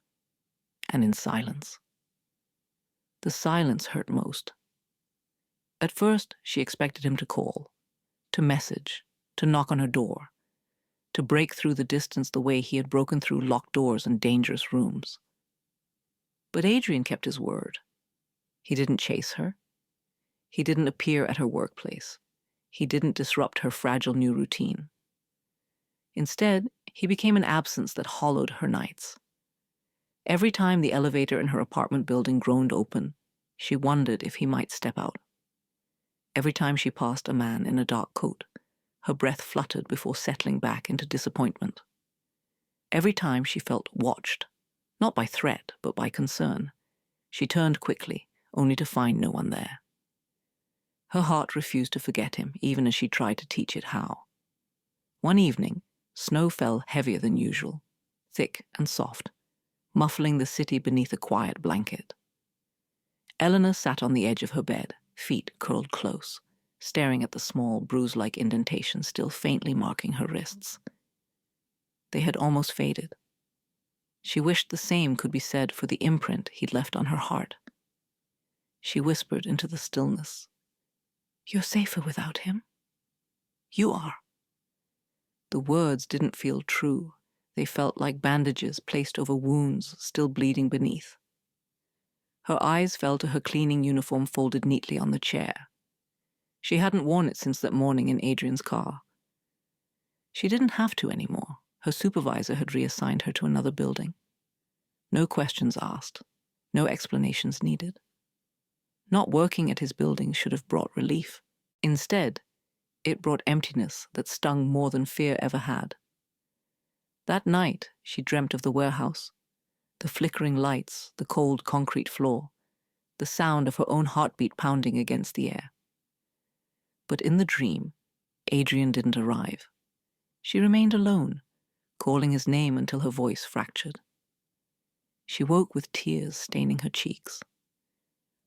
and in silence. The silence hurt most. At first, she expected him to call, to message, to knock on her door, to break through the distance the way he had broken through locked doors and dangerous rooms. But Adrian kept his word. He didn't chase her. He didn't appear at her workplace. He didn't disrupt her fragile new routine. Instead, he became an absence that hollowed her nights. Every time the elevator in her apartment building groaned open, she wondered if he might step out. Every time she passed a man in a dark coat, her breath fluttered before settling back into disappointment. Every time she felt watched, not by threat, but by concern, she turned quickly, only to find no one there. Her heart refused to forget him, even as she tried to teach it how. One evening, snow fell heavier than usual, thick and soft, muffling the city beneath a quiet blanket. Eleanor sat on the edge of her bed, feet curled close, staring at the small, bruise-like indentations still faintly marking her wrists. They had almost faded. She wished the same could be said for the imprint he'd left on her heart. She whispered into the stillness, "You're safer without him. You are." The words didn't feel true. They felt like bandages placed over wounds still bleeding beneath. Her eyes fell to her cleaning uniform folded neatly on the chair. She hadn't worn it since that morning in Adrian's car. She didn't have to anymore. Her supervisor had reassigned her to another building. No questions asked. No explanations needed. Not working at his building should have brought relief. Instead, it brought emptiness that stung more than fear ever had. That night, she dreamt of the warehouse, the flickering lights, the cold concrete floor, the sound of her own heartbeat pounding against the air. But in the dream, Adrian didn't arrive. She remained alone, calling his name until her voice fractured. She woke with tears staining her cheeks.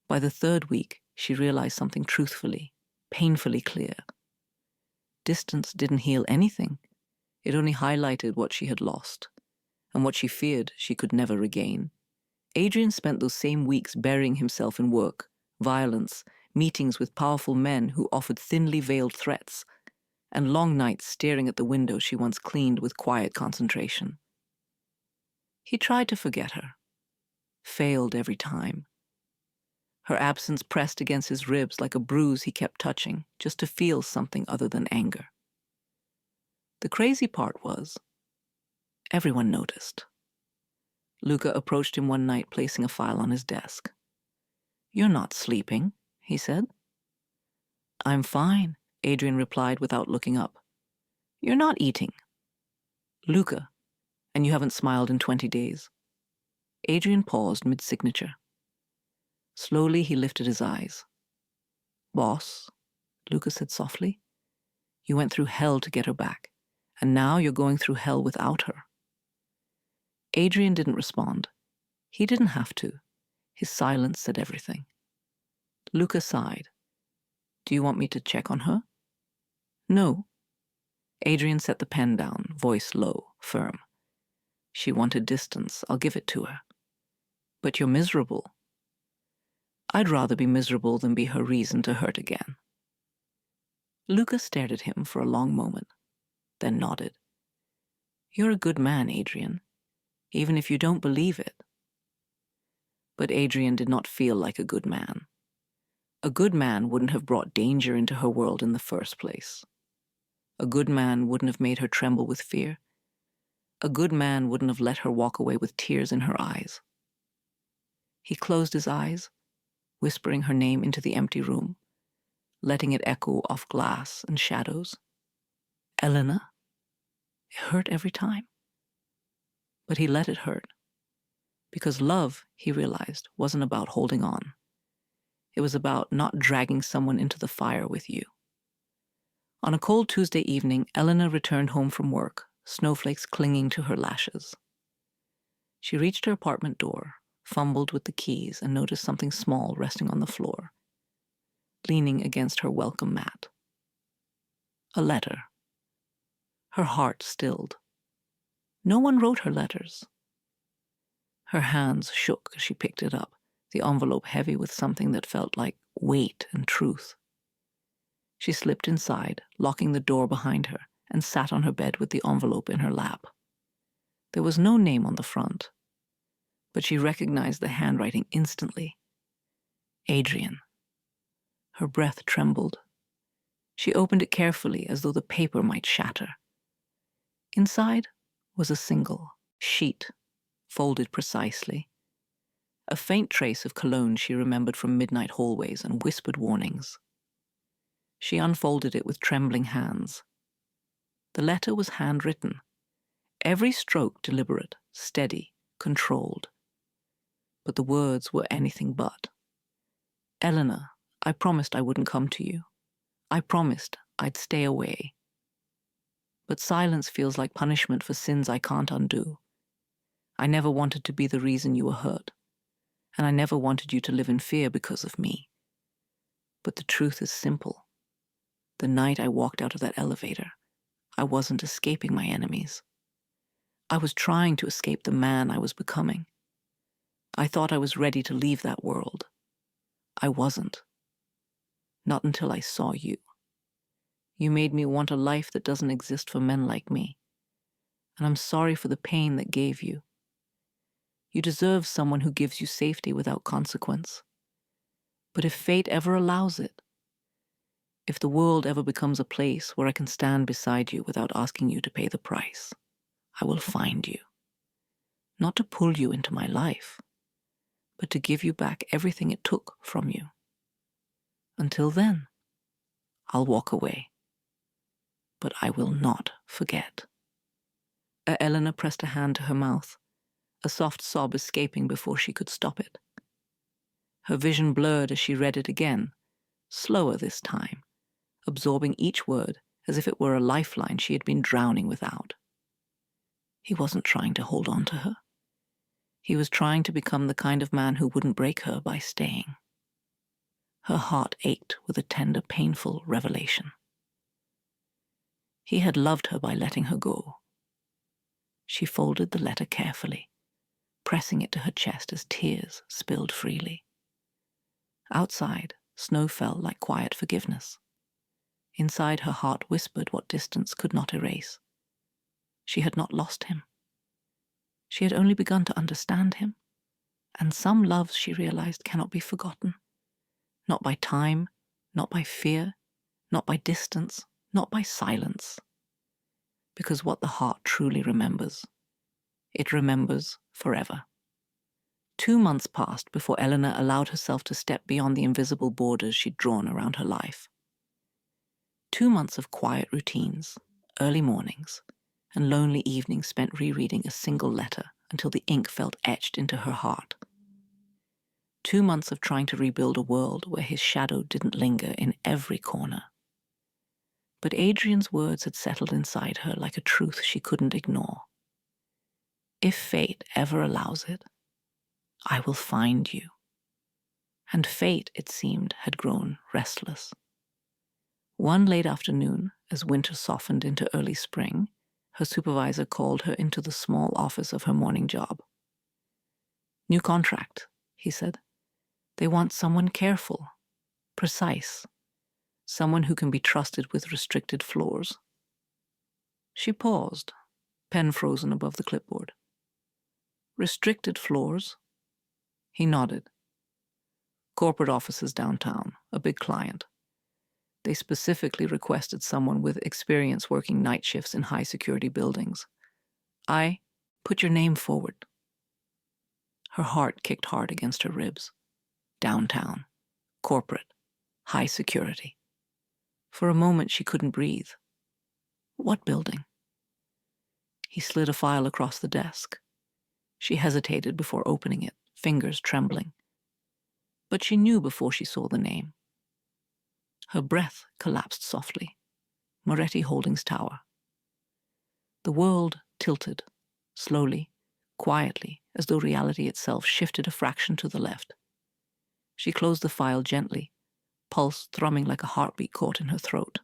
By the third week, she realized something truthfully, painfully clear. Distance didn't heal anything. It only highlighted what she had lost, and what she feared she could never regain. Adrian spent those same weeks burying himself in work, violence, meetings with powerful men who offered thinly veiled threats, and long nights staring at the window she once cleaned with quiet concentration. He tried to forget her, failed every time. Her absence pressed against his ribs like a bruise he kept touching, just to feel something other than anger. The crazy part was, everyone noticed. Luca approached him one night, placing a file on his desk. "You're not sleeping," he said. "I'm fine," Adrian replied without looking up. "You're not eating." "Luca, and you haven't smiled in 20 days. Adrian paused mid-signature. Slowly he lifted his eyes. "Boss," Luca said softly, "you went through hell to get her back, and now you're going through hell without her." Adrian didn't respond. He didn't have to. His silence said everything. Luca sighed. "Do you want me to check on her?" "No." Adrian set the pen down, voice low, firm. "She wanted distance. I'll give it to her." "But you're miserable." "I'd rather be miserable than be her reason to hurt again." Luca stared at him for a long moment, then nodded. "You're a good man, Adrian, even if you don't believe it." But Adrian did not feel like a good man. A good man wouldn't have brought danger into her world in the first place. A good man wouldn't have made her tremble with fear. A good man wouldn't have let her walk away with tears in her eyes. He closed his eyes, whispering her name into the empty room, letting it echo off glass and shadows. Elena? It hurt every time. But he let it hurt. Because love, he realized, wasn't about holding on. It was about not dragging someone into the fire with you. On a cold Tuesday evening, Elena returned home from work, snowflakes clinging to her lashes. She reached her apartment door, fumbled with the keys, and noticed something small resting on the floor, leaning against her welcome mat. A letter. Her heart stilled. No one wrote her letters. Her hands shook as she picked it up, the envelope heavy with something that felt like weight and truth. She slipped inside, locking the door behind her, and sat on her bed with the envelope in her lap. There was no name on the front, but she recognized the handwriting instantly. Adrian. Her breath trembled. She opened it carefully as though the paper might shatter. Inside was a single sheet, folded precisely. A faint trace of cologne she remembered from midnight hallways and whispered warnings. She unfolded it with trembling hands. The letter was handwritten, every stroke deliberate, steady, controlled. But the words were anything but. Eleanor, I promised I wouldn't come to you. I promised I'd stay away. But silence feels like punishment for sins I can't undo. I never wanted to be the reason you were hurt, and I never wanted you to live in fear because of me. But the truth is simple. The night I walked out of that elevator, I wasn't escaping my enemies. I was trying to escape the man I was becoming. I thought I was ready to leave that world. I wasn't. Not until I saw you. You made me want a life that doesn't exist for men like me. And I'm sorry for the pain that gave you. You deserve someone who gives you safety without consequence. But if fate ever allows it, if the world ever becomes a place where I can stand beside you without asking you to pay the price, I will find you. Not to pull you into my life, but to give you back everything it took from you. Until then, I'll walk away. But I will not forget. Eleanor pressed a hand to her mouth, a soft sob escaping before she could stop it. Her vision blurred as she read it again, slower this time, absorbing each word as if it were a lifeline she had been drowning without. He wasn't trying to hold on to her. He was trying to become the kind of man who wouldn't break her by staying. Her heart ached with a tender, painful revelation. He had loved her by letting her go. She folded the letter carefully, pressing it to her chest as tears spilled freely. Outside, snow fell like quiet forgiveness. Inside, her heart whispered what distance could not erase. She had not lost him. She had only begun to understand him, and some loves, she realized, cannot be forgotten. Not by time, not by fear, not by distance, not by silence. Because what the heart truly remembers, it remembers forever. 2 months passed before Eleanor allowed herself to step beyond the invisible borders she'd drawn around her life. 2 months of quiet routines, early mornings, and lonely evenings spent rereading a single letter until the ink felt etched into her heart. 2 months of trying to rebuild a world where his shadow didn't linger in every corner. But Adrian's words had settled inside her like a truth she couldn't ignore. If fate ever allows it, I will find you. And fate, it seemed, had grown restless. One late afternoon, as winter softened into early spring, her supervisor called her into the small office of her morning job. "New contract," he said. "They want someone careful, precise, someone who can be trusted with restricted floors." She paused, pen frozen above the clipboard. "Restricted floors?" He nodded. "Corporate offices downtown, a big client. They specifically requested someone with experience working night shifts in high-security buildings. I put your name forward. Her heart kicked hard against her ribs. Downtown. Corporate. High security. For a moment she couldn't breathe. What building? He slid a file across the desk. She hesitated before opening it, fingers trembling. But she knew before she saw the name. Her breath collapsed softly. Moretti Holdings Tower. The world tilted, slowly, quietly, as though reality itself shifted a fraction to the left. She closed the file gently, pulse thrumming like a heartbeat caught in her throat.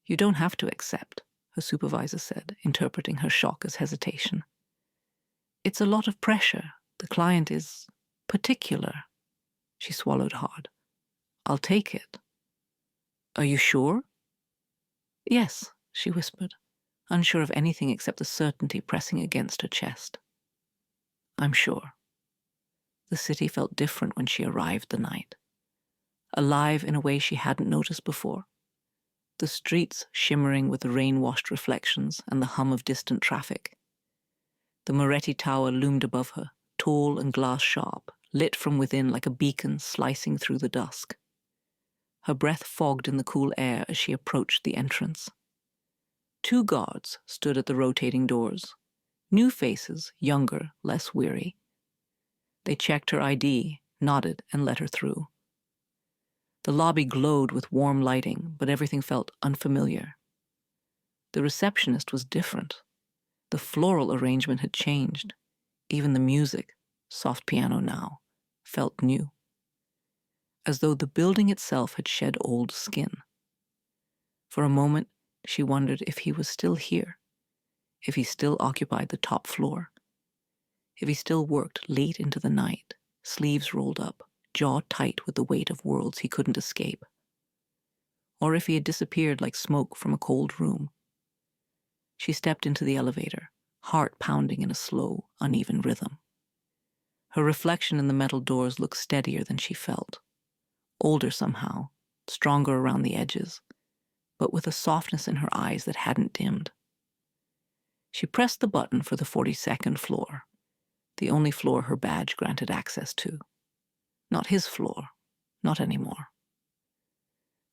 You don't have to accept, her supervisor said, interpreting her shock as hesitation. It's a lot of pressure. The client is particular. She swallowed hard. I'll take it. Are you sure? Yes, she whispered, unsure of anything except the certainty pressing against her chest. I'm sure. The city felt different when she arrived the night. Alive in a way she hadn't noticed before. The streets shimmering with the rain-washed reflections and the hum of distant traffic. The Moretti Tower loomed above her, tall and glass-sharp, lit from within like a beacon slicing through the dusk. Her breath fogged in the cool air as she approached the entrance. 2 guards stood at the rotating doors. New faces, younger, less weary. They checked her ID, nodded, and let her through. The lobby glowed with warm lighting, but everything felt unfamiliar. The receptionist was different. The floral arrangement had changed. Even the music, soft piano now, felt new. As though the building itself had shed old skin. For a moment, she wondered if he was still here, if he still occupied the top floor, if he still worked late into the night, sleeves rolled up, jaw tight with the weight of worlds he couldn't escape, or if he had disappeared like smoke from a cold room. She stepped into the elevator, heart pounding in a slow, uneven rhythm. Her reflection in the metal doors looked steadier than she felt. Older somehow, stronger around the edges, but with a softness in her eyes that hadn't dimmed. She pressed the button for the 42nd floor, the only floor her badge granted access to. Not his floor, not anymore.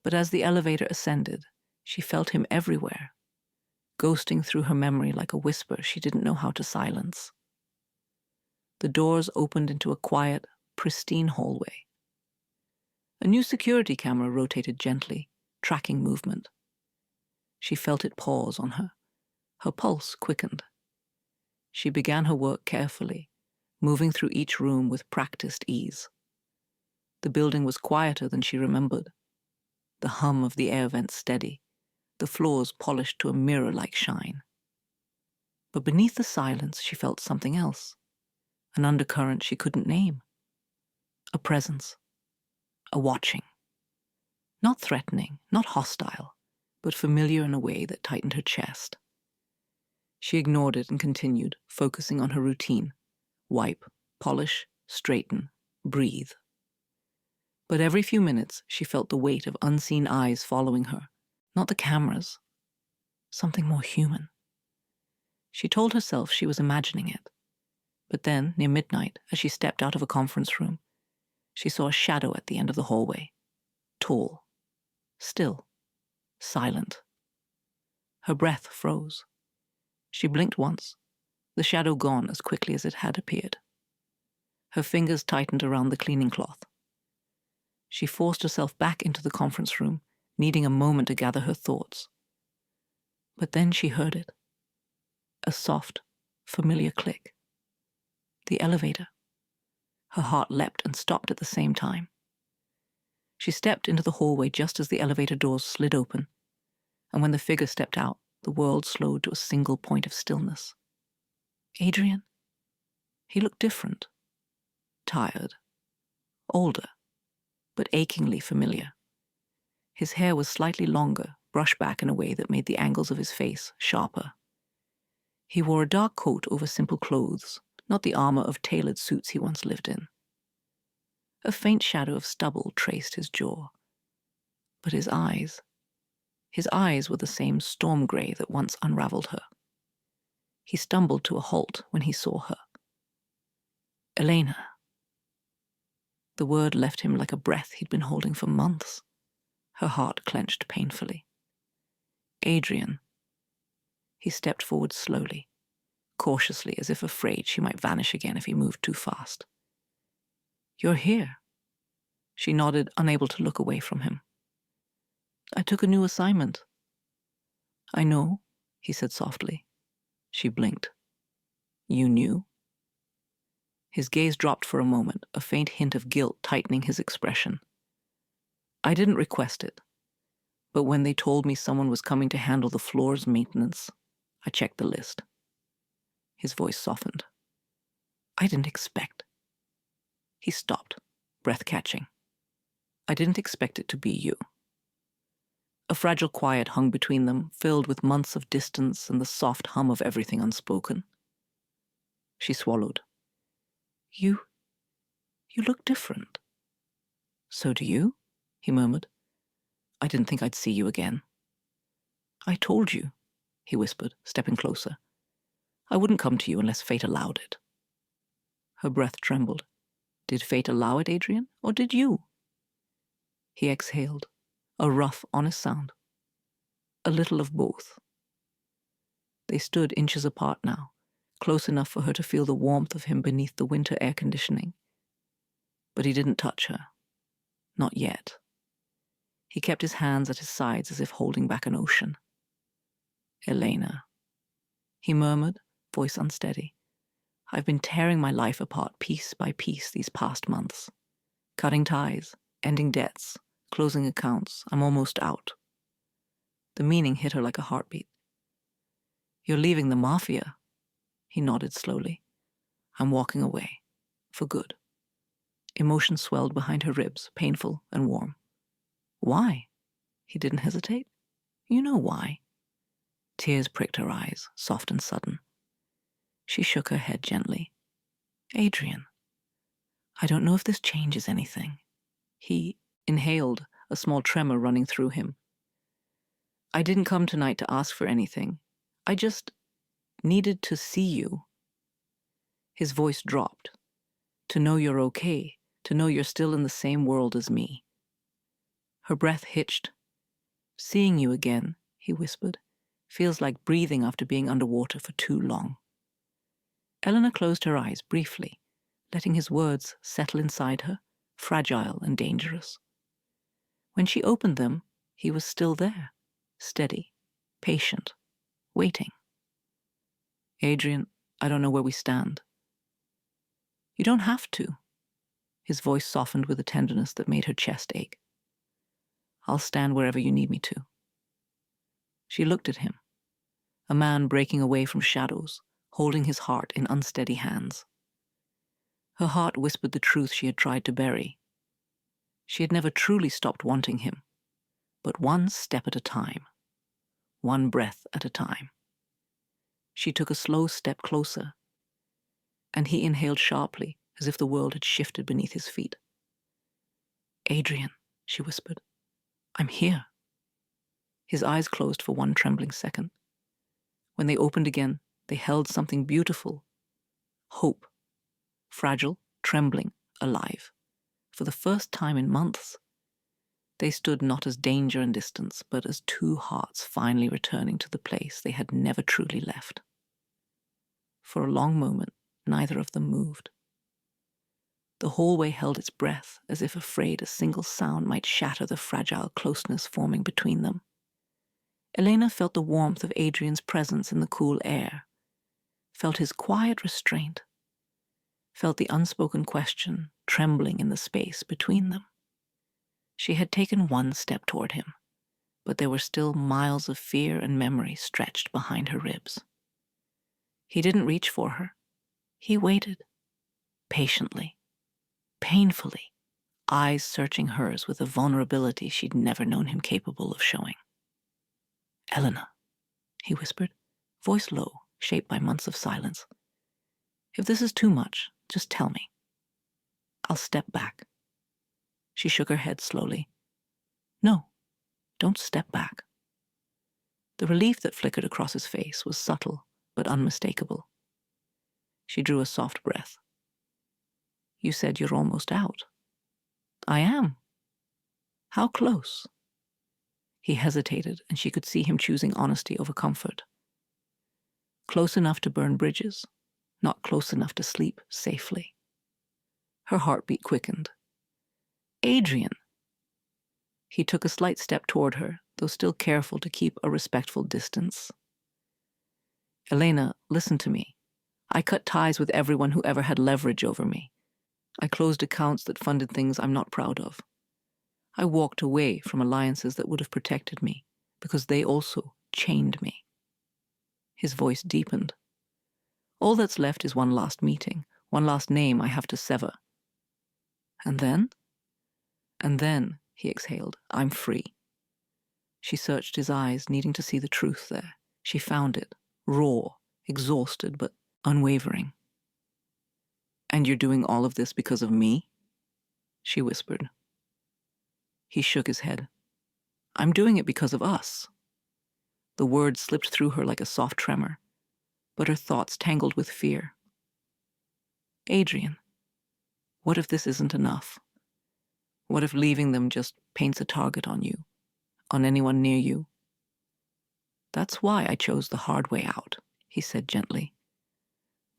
But as the elevator ascended, she felt him everywhere, ghosting through her memory like a whisper she didn't know how to silence. The doors opened into a quiet, pristine hallway. A new security camera rotated gently, tracking movement. She felt it pause on her. Her pulse quickened. She began her work carefully, moving through each room with practiced ease. The building was quieter than she remembered. The hum of the air vents steady, the floors polished to a mirror-like shine. But beneath the silence, she felt something else, an undercurrent she couldn't name. A presence. A watching. Not threatening, not hostile, but familiar in a way that tightened her chest. She ignored it and continued, focusing on her routine. Wipe, polish, straighten, breathe. But every few minutes, she felt the weight of unseen eyes following her, not the cameras. Something more human. She told herself she was imagining it. But then, near midnight, as she stepped out of a conference room, she saw a shadow at the end of the hallway. Tall. Still. Silent. Her breath froze. She blinked once, the shadow gone as quickly as it had appeared. Her fingers tightened around the cleaning cloth. She forced herself back into the conference room, needing a moment to gather her thoughts. But then she heard it. A soft, familiar click. The elevator. Her heart leapt and stopped at the same time. She stepped into the hallway just as the elevator doors slid open, and when the figure stepped out, the world slowed to a single point of stillness. Adrian? He looked different. Tired. Older, but achingly familiar. His hair was slightly longer, brushed back in a way that made the angles of his face sharper. He wore a dark coat over simple clothes, not the armor of tailored suits he once lived in. A faint shadow of stubble traced his jaw. But his eyes were the same storm gray that once unraveled her. He stumbled to a halt when he saw her. Elena. The word left him like a breath he'd been holding for months. Her heart clenched painfully. Adrian. He stepped forward slowly, cautiously, as if afraid she might vanish again if he moved too fast. You're here. She nodded, unable to look away from him. I took a new assignment. I know, he said softly. She blinked. You knew? His gaze dropped for a moment, a faint hint of guilt tightening his expression. I didn't request it, but when they told me someone was coming to handle the floor's maintenance, I checked the list. His voice softened. I didn't expect. He stopped, breath catching. I didn't expect it to be you. A fragile quiet hung between them, filled with months of distance and the soft hum of everything unspoken. She swallowed. You look different. So do you? He murmured. I didn't think I'd see you again. I told you, he whispered, stepping closer. I wouldn't come to you unless fate allowed it. Her breath trembled. Did fate allow it, Adrian, or did you? He exhaled, a rough, honest sound. A little of both. They stood inches apart now, close enough for her to feel the warmth of him beneath the winter air conditioning. But he didn't touch her. Not yet. He kept his hands at his sides as if holding back an ocean. Elena, he murmured, voice unsteady. I've been tearing my life apart piece by piece these past months. Cutting ties, ending debts, closing accounts. I'm almost out. The meaning hit her like a heartbeat. You're leaving the Mafia, he nodded slowly. I'm walking away. For good. Emotion swelled behind her ribs, painful and warm. Why? He didn't hesitate. You know why. Tears pricked her eyes, soft and sudden. She shook her head gently. Adrian, I don't know if this changes anything. He inhaled, a small tremor running through him. I didn't come tonight to ask for anything. I just needed to see you. His voice dropped. To know you're okay, to know you're still in the same world as me. Her breath hitched. Seeing you again, he whispered, feels like breathing after being underwater for too long. Eleanor closed her eyes briefly, letting his words settle inside her, fragile and dangerous. When she opened them, he was still there, steady, patient, waiting. Adrian, I don't know where we stand. You don't have to. His voice softened with a tenderness that made her chest ache. I'll stand wherever you need me to. She looked at him, a man breaking away from shadows, holding his heart in unsteady hands. Her heart whispered the truth she had tried to bury. She had never truly stopped wanting him, but one step at a time, one breath at a time. She took a slow step closer, and he inhaled sharply as if the world had shifted beneath his feet. Adrian, she whispered, I'm here. His eyes closed for one trembling second. When they opened again, they held something beautiful. Hope. Fragile, trembling, alive. For the first time in months. They stood not as danger and distance, but as two hearts finally returning to the place they had never truly left. For a long moment, neither of them moved. The hallway held its breath, as if afraid a single sound might shatter the fragile closeness forming between them. Elena felt the warmth of Adrian's presence in the cool air, felt his quiet restraint, felt the unspoken question trembling in the space between them. She had taken one step toward him, but there were still miles of fear and memory stretched behind her ribs. He didn't reach for her. He waited, patiently, painfully, eyes searching hers with a vulnerability she'd never known him capable of showing. Eleanor, he whispered, voice low, shaped by months of silence. If this is too much, just tell me. I'll step back. She shook her head slowly. No, don't step back. The relief that flickered across his face was subtle, but unmistakable. She drew a soft breath. You said you're almost out. I am. How close? He hesitated, and she could see him choosing honesty over comfort. Close enough to burn bridges, not close enough to sleep safely. Her heartbeat quickened. Adrian! He took a slight step toward her, though still careful to keep a respectful distance. Elena, listen to me. I cut ties with everyone who ever had leverage over me. I closed accounts that funded things I'm not proud of. I walked away from alliances that would have protected me, because they also chained me. His voice deepened. All that's left is one last meeting, one last name I have to sever. And then? And then, he exhaled, I'm free. She searched his eyes, needing to see the truth there. She found it, raw, exhausted, but unwavering. And you're doing all of this because of me? She whispered. He shook his head. I'm doing it because of us. The words slipped through her like a soft tremor, but her thoughts tangled with fear. Adrian, what if this isn't enough? What if leaving them just paints a target on you, on anyone near you? That's why I chose the hard way out, he said gently.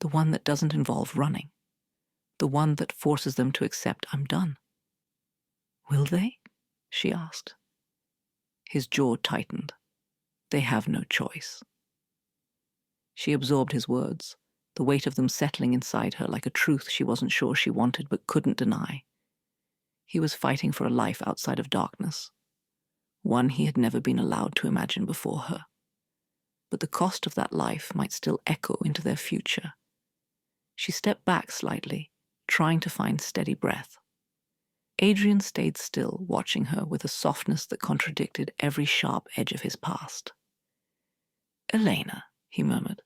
The one that doesn't involve running. The one that forces them to accept I'm done. Will they? She asked. His jaw tightened. They have no choice. She absorbed his words, the weight of them settling inside her like a truth she wasn't sure she wanted but couldn't deny. He was fighting for a life outside of darkness, one he had never been allowed to imagine before her. But the cost of that life might still echo into their future. She stepped back slightly, trying to find steady breath. Adrian stayed still, watching her with a softness that contradicted every sharp edge of his past. Elena, he murmured,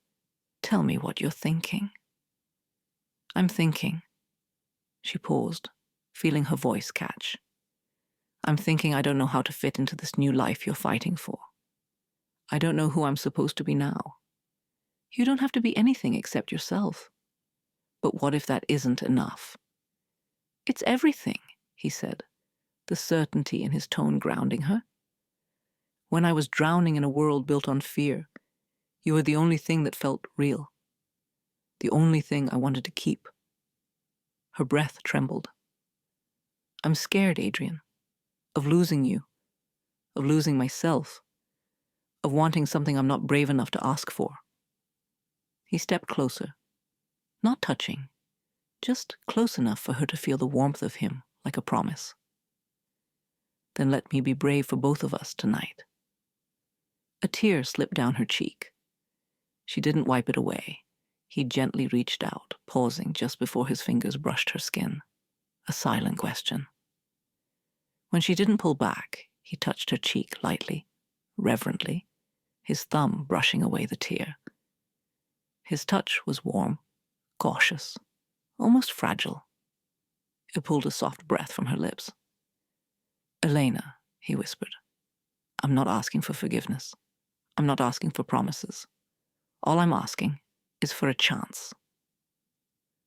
tell me what you're thinking. I'm thinking. She paused, feeling her voice catch. I'm thinking I don't know how to fit into this new life you're fighting for. I don't know who I'm supposed to be now. You don't have to be anything except yourself. But what if that isn't enough? It's everything, he said, the certainty in his tone grounding her. When I was drowning in a world built on fear, you were the only thing that felt real. The only thing I wanted to keep. Her breath trembled. I'm scared, Adrian, of losing you, of losing myself, of wanting something I'm not brave enough to ask for. He stepped closer, not touching, just close enough for her to feel the warmth of him like a promise. Then let me be brave for both of us tonight. A tear slipped down her cheek. She didn't wipe it away. He gently reached out, pausing just before his fingers brushed her skin. A silent question. When she didn't pull back, he touched her cheek lightly, reverently, his thumb brushing away the tear. His touch was warm, cautious, almost fragile. It pulled a soft breath from her lips. Elena, he whispered, I'm not asking for forgiveness. I'm not asking for promises. All I'm asking is for a chance.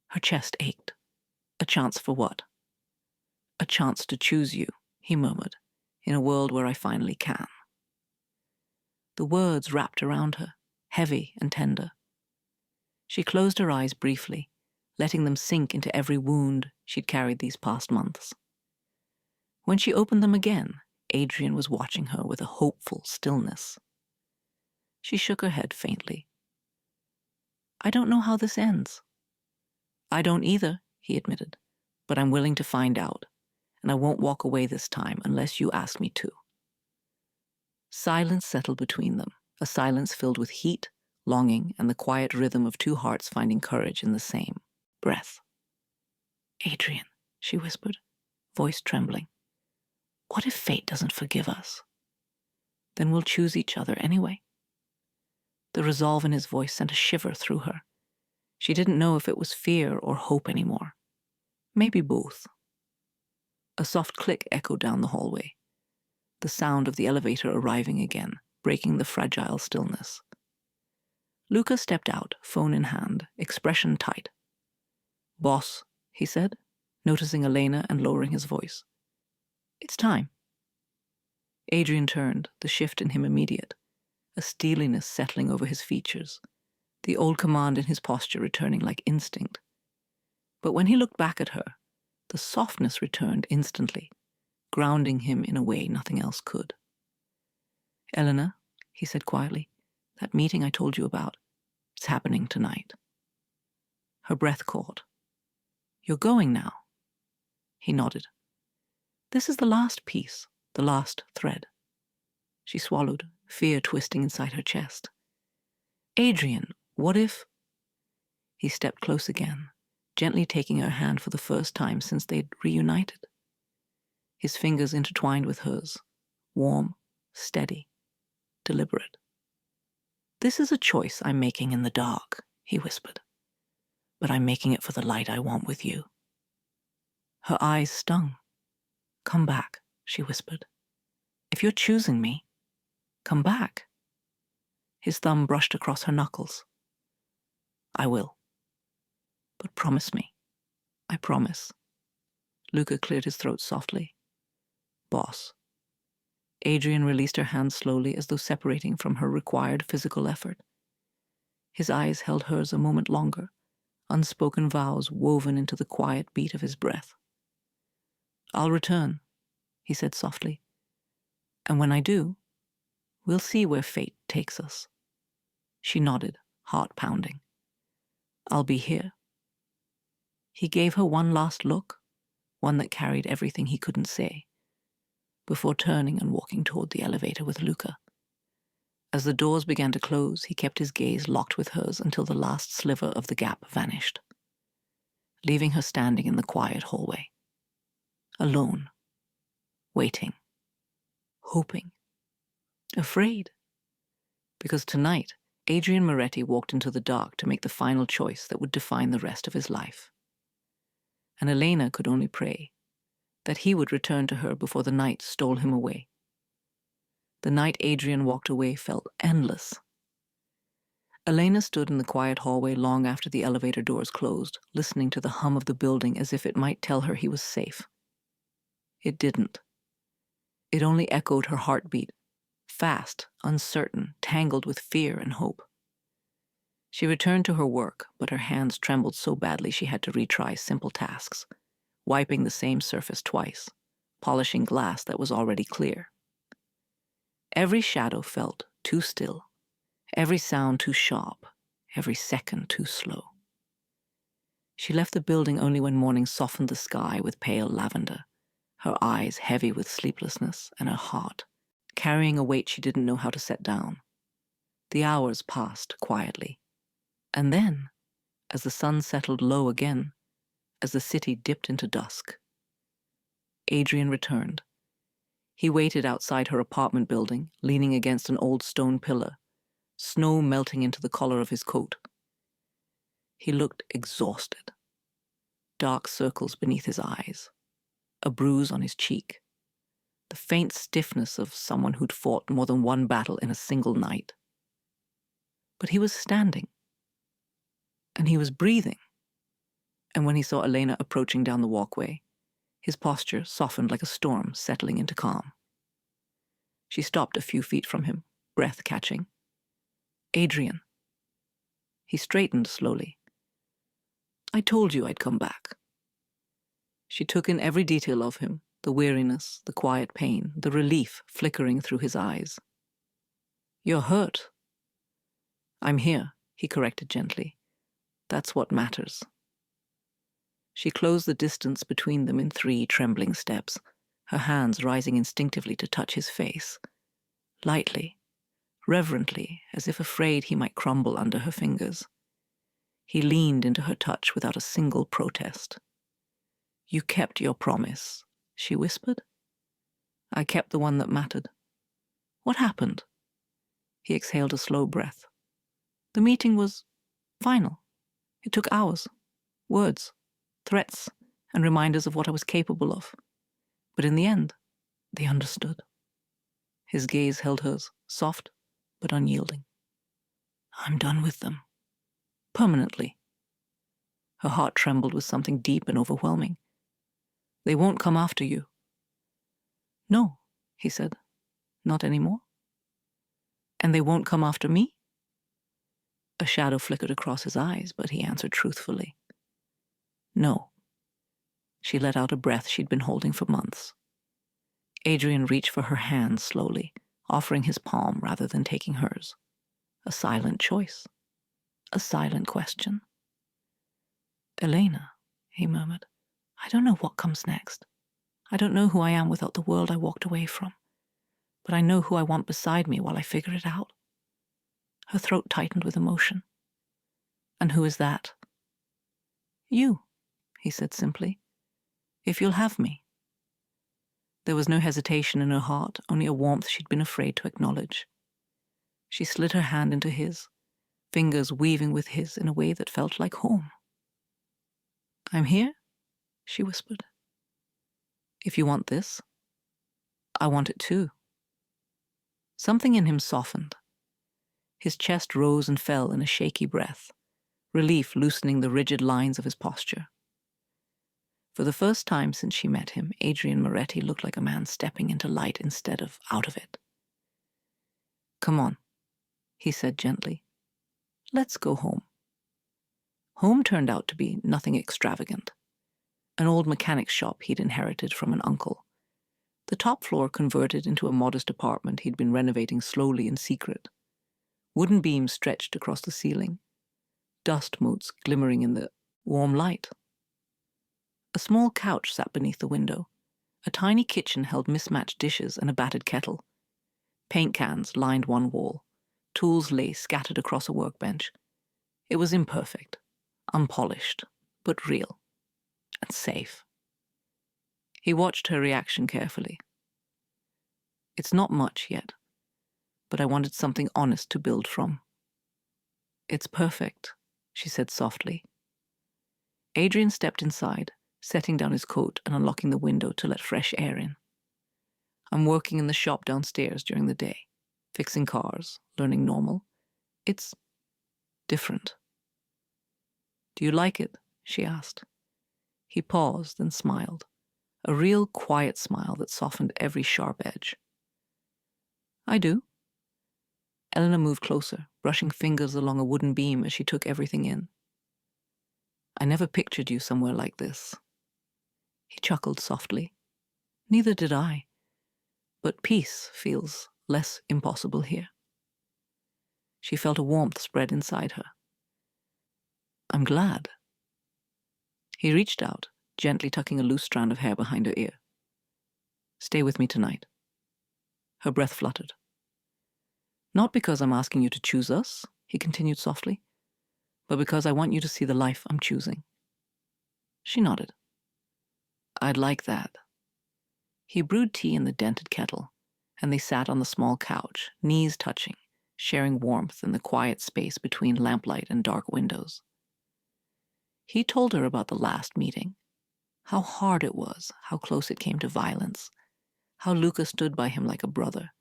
Her chest ached. A chance for what? A chance to choose you, he murmured, in a world where I finally can. The words wrapped around her, heavy and tender. She closed her eyes briefly, letting them sink into every wound she'd carried these past months. When she opened them again, Adrian was watching her with a hopeful stillness. She shook her head faintly. I don't know how this ends. I don't either, he admitted, but I'm willing to find out, and I won't walk away this time unless you ask me to. Silence settled between them, a silence filled with heat, longing, and the quiet rhythm of two hearts finding courage in the same breath. Adrian, she whispered, voice trembling, what if fate doesn't forgive us? Then we'll choose each other anyway. The resolve in his voice sent a shiver through her. She didn't know if it was fear or hope anymore. Maybe both. A soft click echoed down the hallway, the sound of the elevator arriving again, breaking the fragile stillness. Luca stepped out, phone in hand, expression tight. "Boss," he said, noticing Elena and lowering his voice. "It's time." Adrian turned, the shift in him immediate, a steeliness settling over his features, the old command in his posture returning like instinct. But when he looked back at her, the softness returned instantly, grounding him in a way nothing else could. "Elena," he said quietly, "that meeting I told you about, it's happening tonight." Her breath caught. "You're going now?" He nodded. "This is the last piece, the last thread." She swallowed, fear twisting inside her chest. "Adrian, what if—" He stepped close again, gently taking her hand for the first time since they'd reunited. His fingers intertwined with hers, warm, steady, deliberate. "This is a choice I'm making in the dark," he whispered. "But I'm making it for the light I want with you." Her eyes stung. "Come back," she whispered. "If you're choosing me, come back." His thumb brushed across her knuckles. "I will. But promise me." "I promise." Luca cleared his throat softly. "Boss." Adrian released her hand slowly as though separating from her required physical effort. His eyes held hers a moment longer, unspoken vows woven into the quiet beat of his breath. "I'll return," he said softly. "And when I do, we'll see where fate takes us." She nodded, heart pounding. "I'll be here." He gave her one last look, one that carried everything he couldn't say, before turning and walking toward the elevator with Luca. As the doors began to close, he kept his gaze locked with hers until the last sliver of the gap vanished, leaving her standing in the quiet hallway. Alone. Waiting. Hoping. Afraid. Because tonight, Adrian Moretti walked into the dark to make the final choice that would define the rest of his life. And Elena could only pray that he would return to her before the night stole him away. The night Adrian walked away felt endless. Elena stood in the quiet hallway long after the elevator doors closed, listening to the hum of the building as if it might tell her he was safe. It didn't. It only echoed her heartbeat, fast, uncertain, tangled with fear and hope. She returned to her work, but her hands trembled so badly she had to retry simple tasks, wiping the same surface twice, polishing glass that was already clear. Every shadow felt too still, every sound too sharp, every second too slow. She left the building only when morning softened the sky with pale lavender, her eyes heavy with sleeplessness and her heart carrying a weight she didn't know how to set down. The hours passed quietly. And then, as the sun settled low again, as the city dipped into dusk, Adrian returned. He waited outside her apartment building, leaning against an old stone pillar, snow melting into the collar of his coat. He looked exhausted. Dark circles beneath his eyes, a bruise on his cheek, the faint stiffness of someone who'd fought more than one battle in a single night. But he was standing. And he was breathing. And when he saw Elena approaching down the walkway, his posture softened like a storm settling into calm. She stopped a few feet from him, breath catching. "Adrian." He straightened slowly. "I told you I'd come back." She took in every detail of him, the weariness, the quiet pain, the relief flickering through his eyes. "You're hurt." "I'm here," he corrected gently. "That's what matters." She closed the distance between them in 3 trembling steps, her hands rising instinctively to touch his face, lightly, reverently, as if afraid he might crumble under her fingers. He leaned into her touch without a single protest. "You kept your promise," she whispered. "I kept the one that mattered." "What happened?" He exhaled a slow breath. "The meeting was final. It took hours, words, threats, and reminders of what I was capable of. But in the end, they understood." His gaze held hers, soft but unyielding. I'm done with them. Permanently. Her heart trembled with something deep and overwhelming. They won't come after you. No, he said. Not anymore. And they won't come after me? A shadow flickered across his eyes, but he answered truthfully. No. She let out a breath she'd been holding for months. Adrian reached for her hand slowly, offering his palm rather than taking hers. A silent choice. A silent question. Elena, he murmured, I don't know what comes next. I don't know who I am without the world I walked away from. But I know who I want beside me while I figure it out. Her throat tightened with emotion. And who is that? You, he said simply. If you'll have me. There was no hesitation in her heart, only a warmth she'd been afraid to acknowledge. She slid her hand into his, fingers weaving with his in a way that felt like home. I'm here, she whispered. If you want this, I want it too. Something in him softened. His chest rose and fell in a shaky breath, relief loosening the rigid lines of his posture. For the first time since she met him, Adrian Moretti looked like a man stepping into light instead of out of it. Come on, he said gently. Let's go home. Home turned out to be nothing extravagant. An old mechanic's shop he'd inherited from an uncle. The top floor converted into a modest apartment he'd been renovating slowly in secret. Wooden beams stretched across the ceiling, dust motes glimmering in the warm light. A small couch sat beneath the window. A tiny kitchen held mismatched dishes and a battered kettle. Paint cans lined one wall. Tools lay scattered across a workbench. It was imperfect, unpolished, but real, and safe. He watched her reaction carefully. It's not much yet, but I wanted something honest to build from. It's perfect, she said softly. Adrian stepped inside, setting down his coat and unlocking the window to let fresh air in. I'm working in the shop downstairs during the day, fixing cars, learning normal. It's different. Do you like it? She asked. He paused and smiled, a real quiet smile that softened every sharp edge. I do. Eleanor moved closer, brushing fingers along a wooden beam as she took everything in. I never pictured you somewhere like this. He chuckled softly. Neither did I. But peace feels less impossible here. She felt a warmth spread inside her. I'm glad. He reached out, gently tucking a loose strand of hair behind her ear. Stay with me tonight. Her breath fluttered. Not because I'm asking you to choose us, he continued softly, but because I want you to see the life I'm choosing. She nodded. I'd like that. He brewed tea in the dented kettle, and they sat on the small couch, knees touching, sharing warmth in the quiet space between lamplight and dark windows. He told her about the last meeting, how hard it was, how close it came to violence, how Luca stood by him like a brother,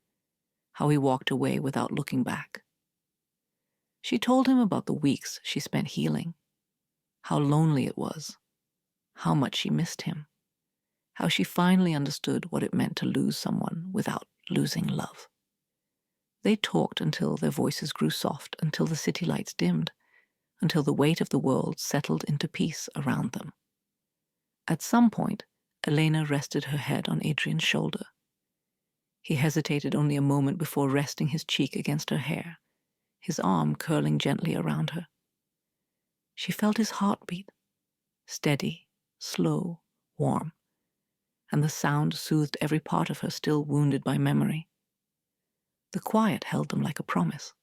how he walked away without looking back. She told him about the weeks she spent healing, how lonely it was, how much she missed him, how she finally understood what it meant to lose someone without losing love. They talked until their voices grew soft, until the city lights dimmed, until the weight of the world settled into peace around them. At some point, Elena rested her head on Adrian's shoulder. He hesitated only a moment before resting his cheek against her hair, his arm curling gently around her. She felt his heartbeat, steady, slow, warm, and the sound soothed every part of her still wounded by memory. The quiet held them like a promise.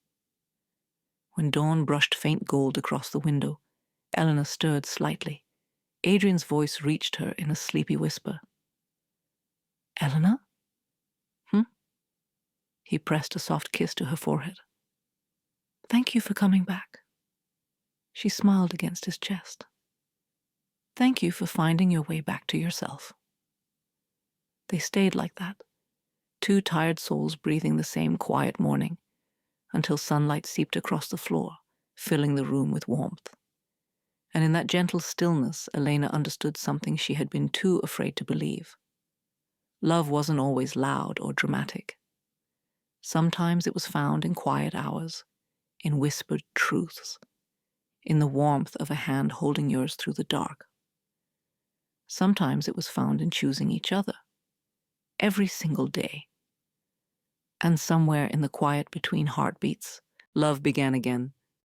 When dawn brushed faint gold across the window, Eleanor stirred slightly. Adrian's voice reached her in a sleepy whisper. Eleanor? He pressed a soft kiss to her forehead. Thank you for coming back. She smiled against his chest. Thank you for finding your way back to yourself. They stayed like that, two tired souls breathing the same quiet morning, until sunlight seeped across the floor, filling the room with warmth. And in that gentle stillness, Elena understood something she had been too afraid to believe. Love wasn't always loud or dramatic. Sometimes it was found in quiet hours, in whispered truths, in the warmth of a hand holding yours through the dark. Sometimes it was found in choosing each other, every single day. And somewhere in the quiet between heartbeats, love began again,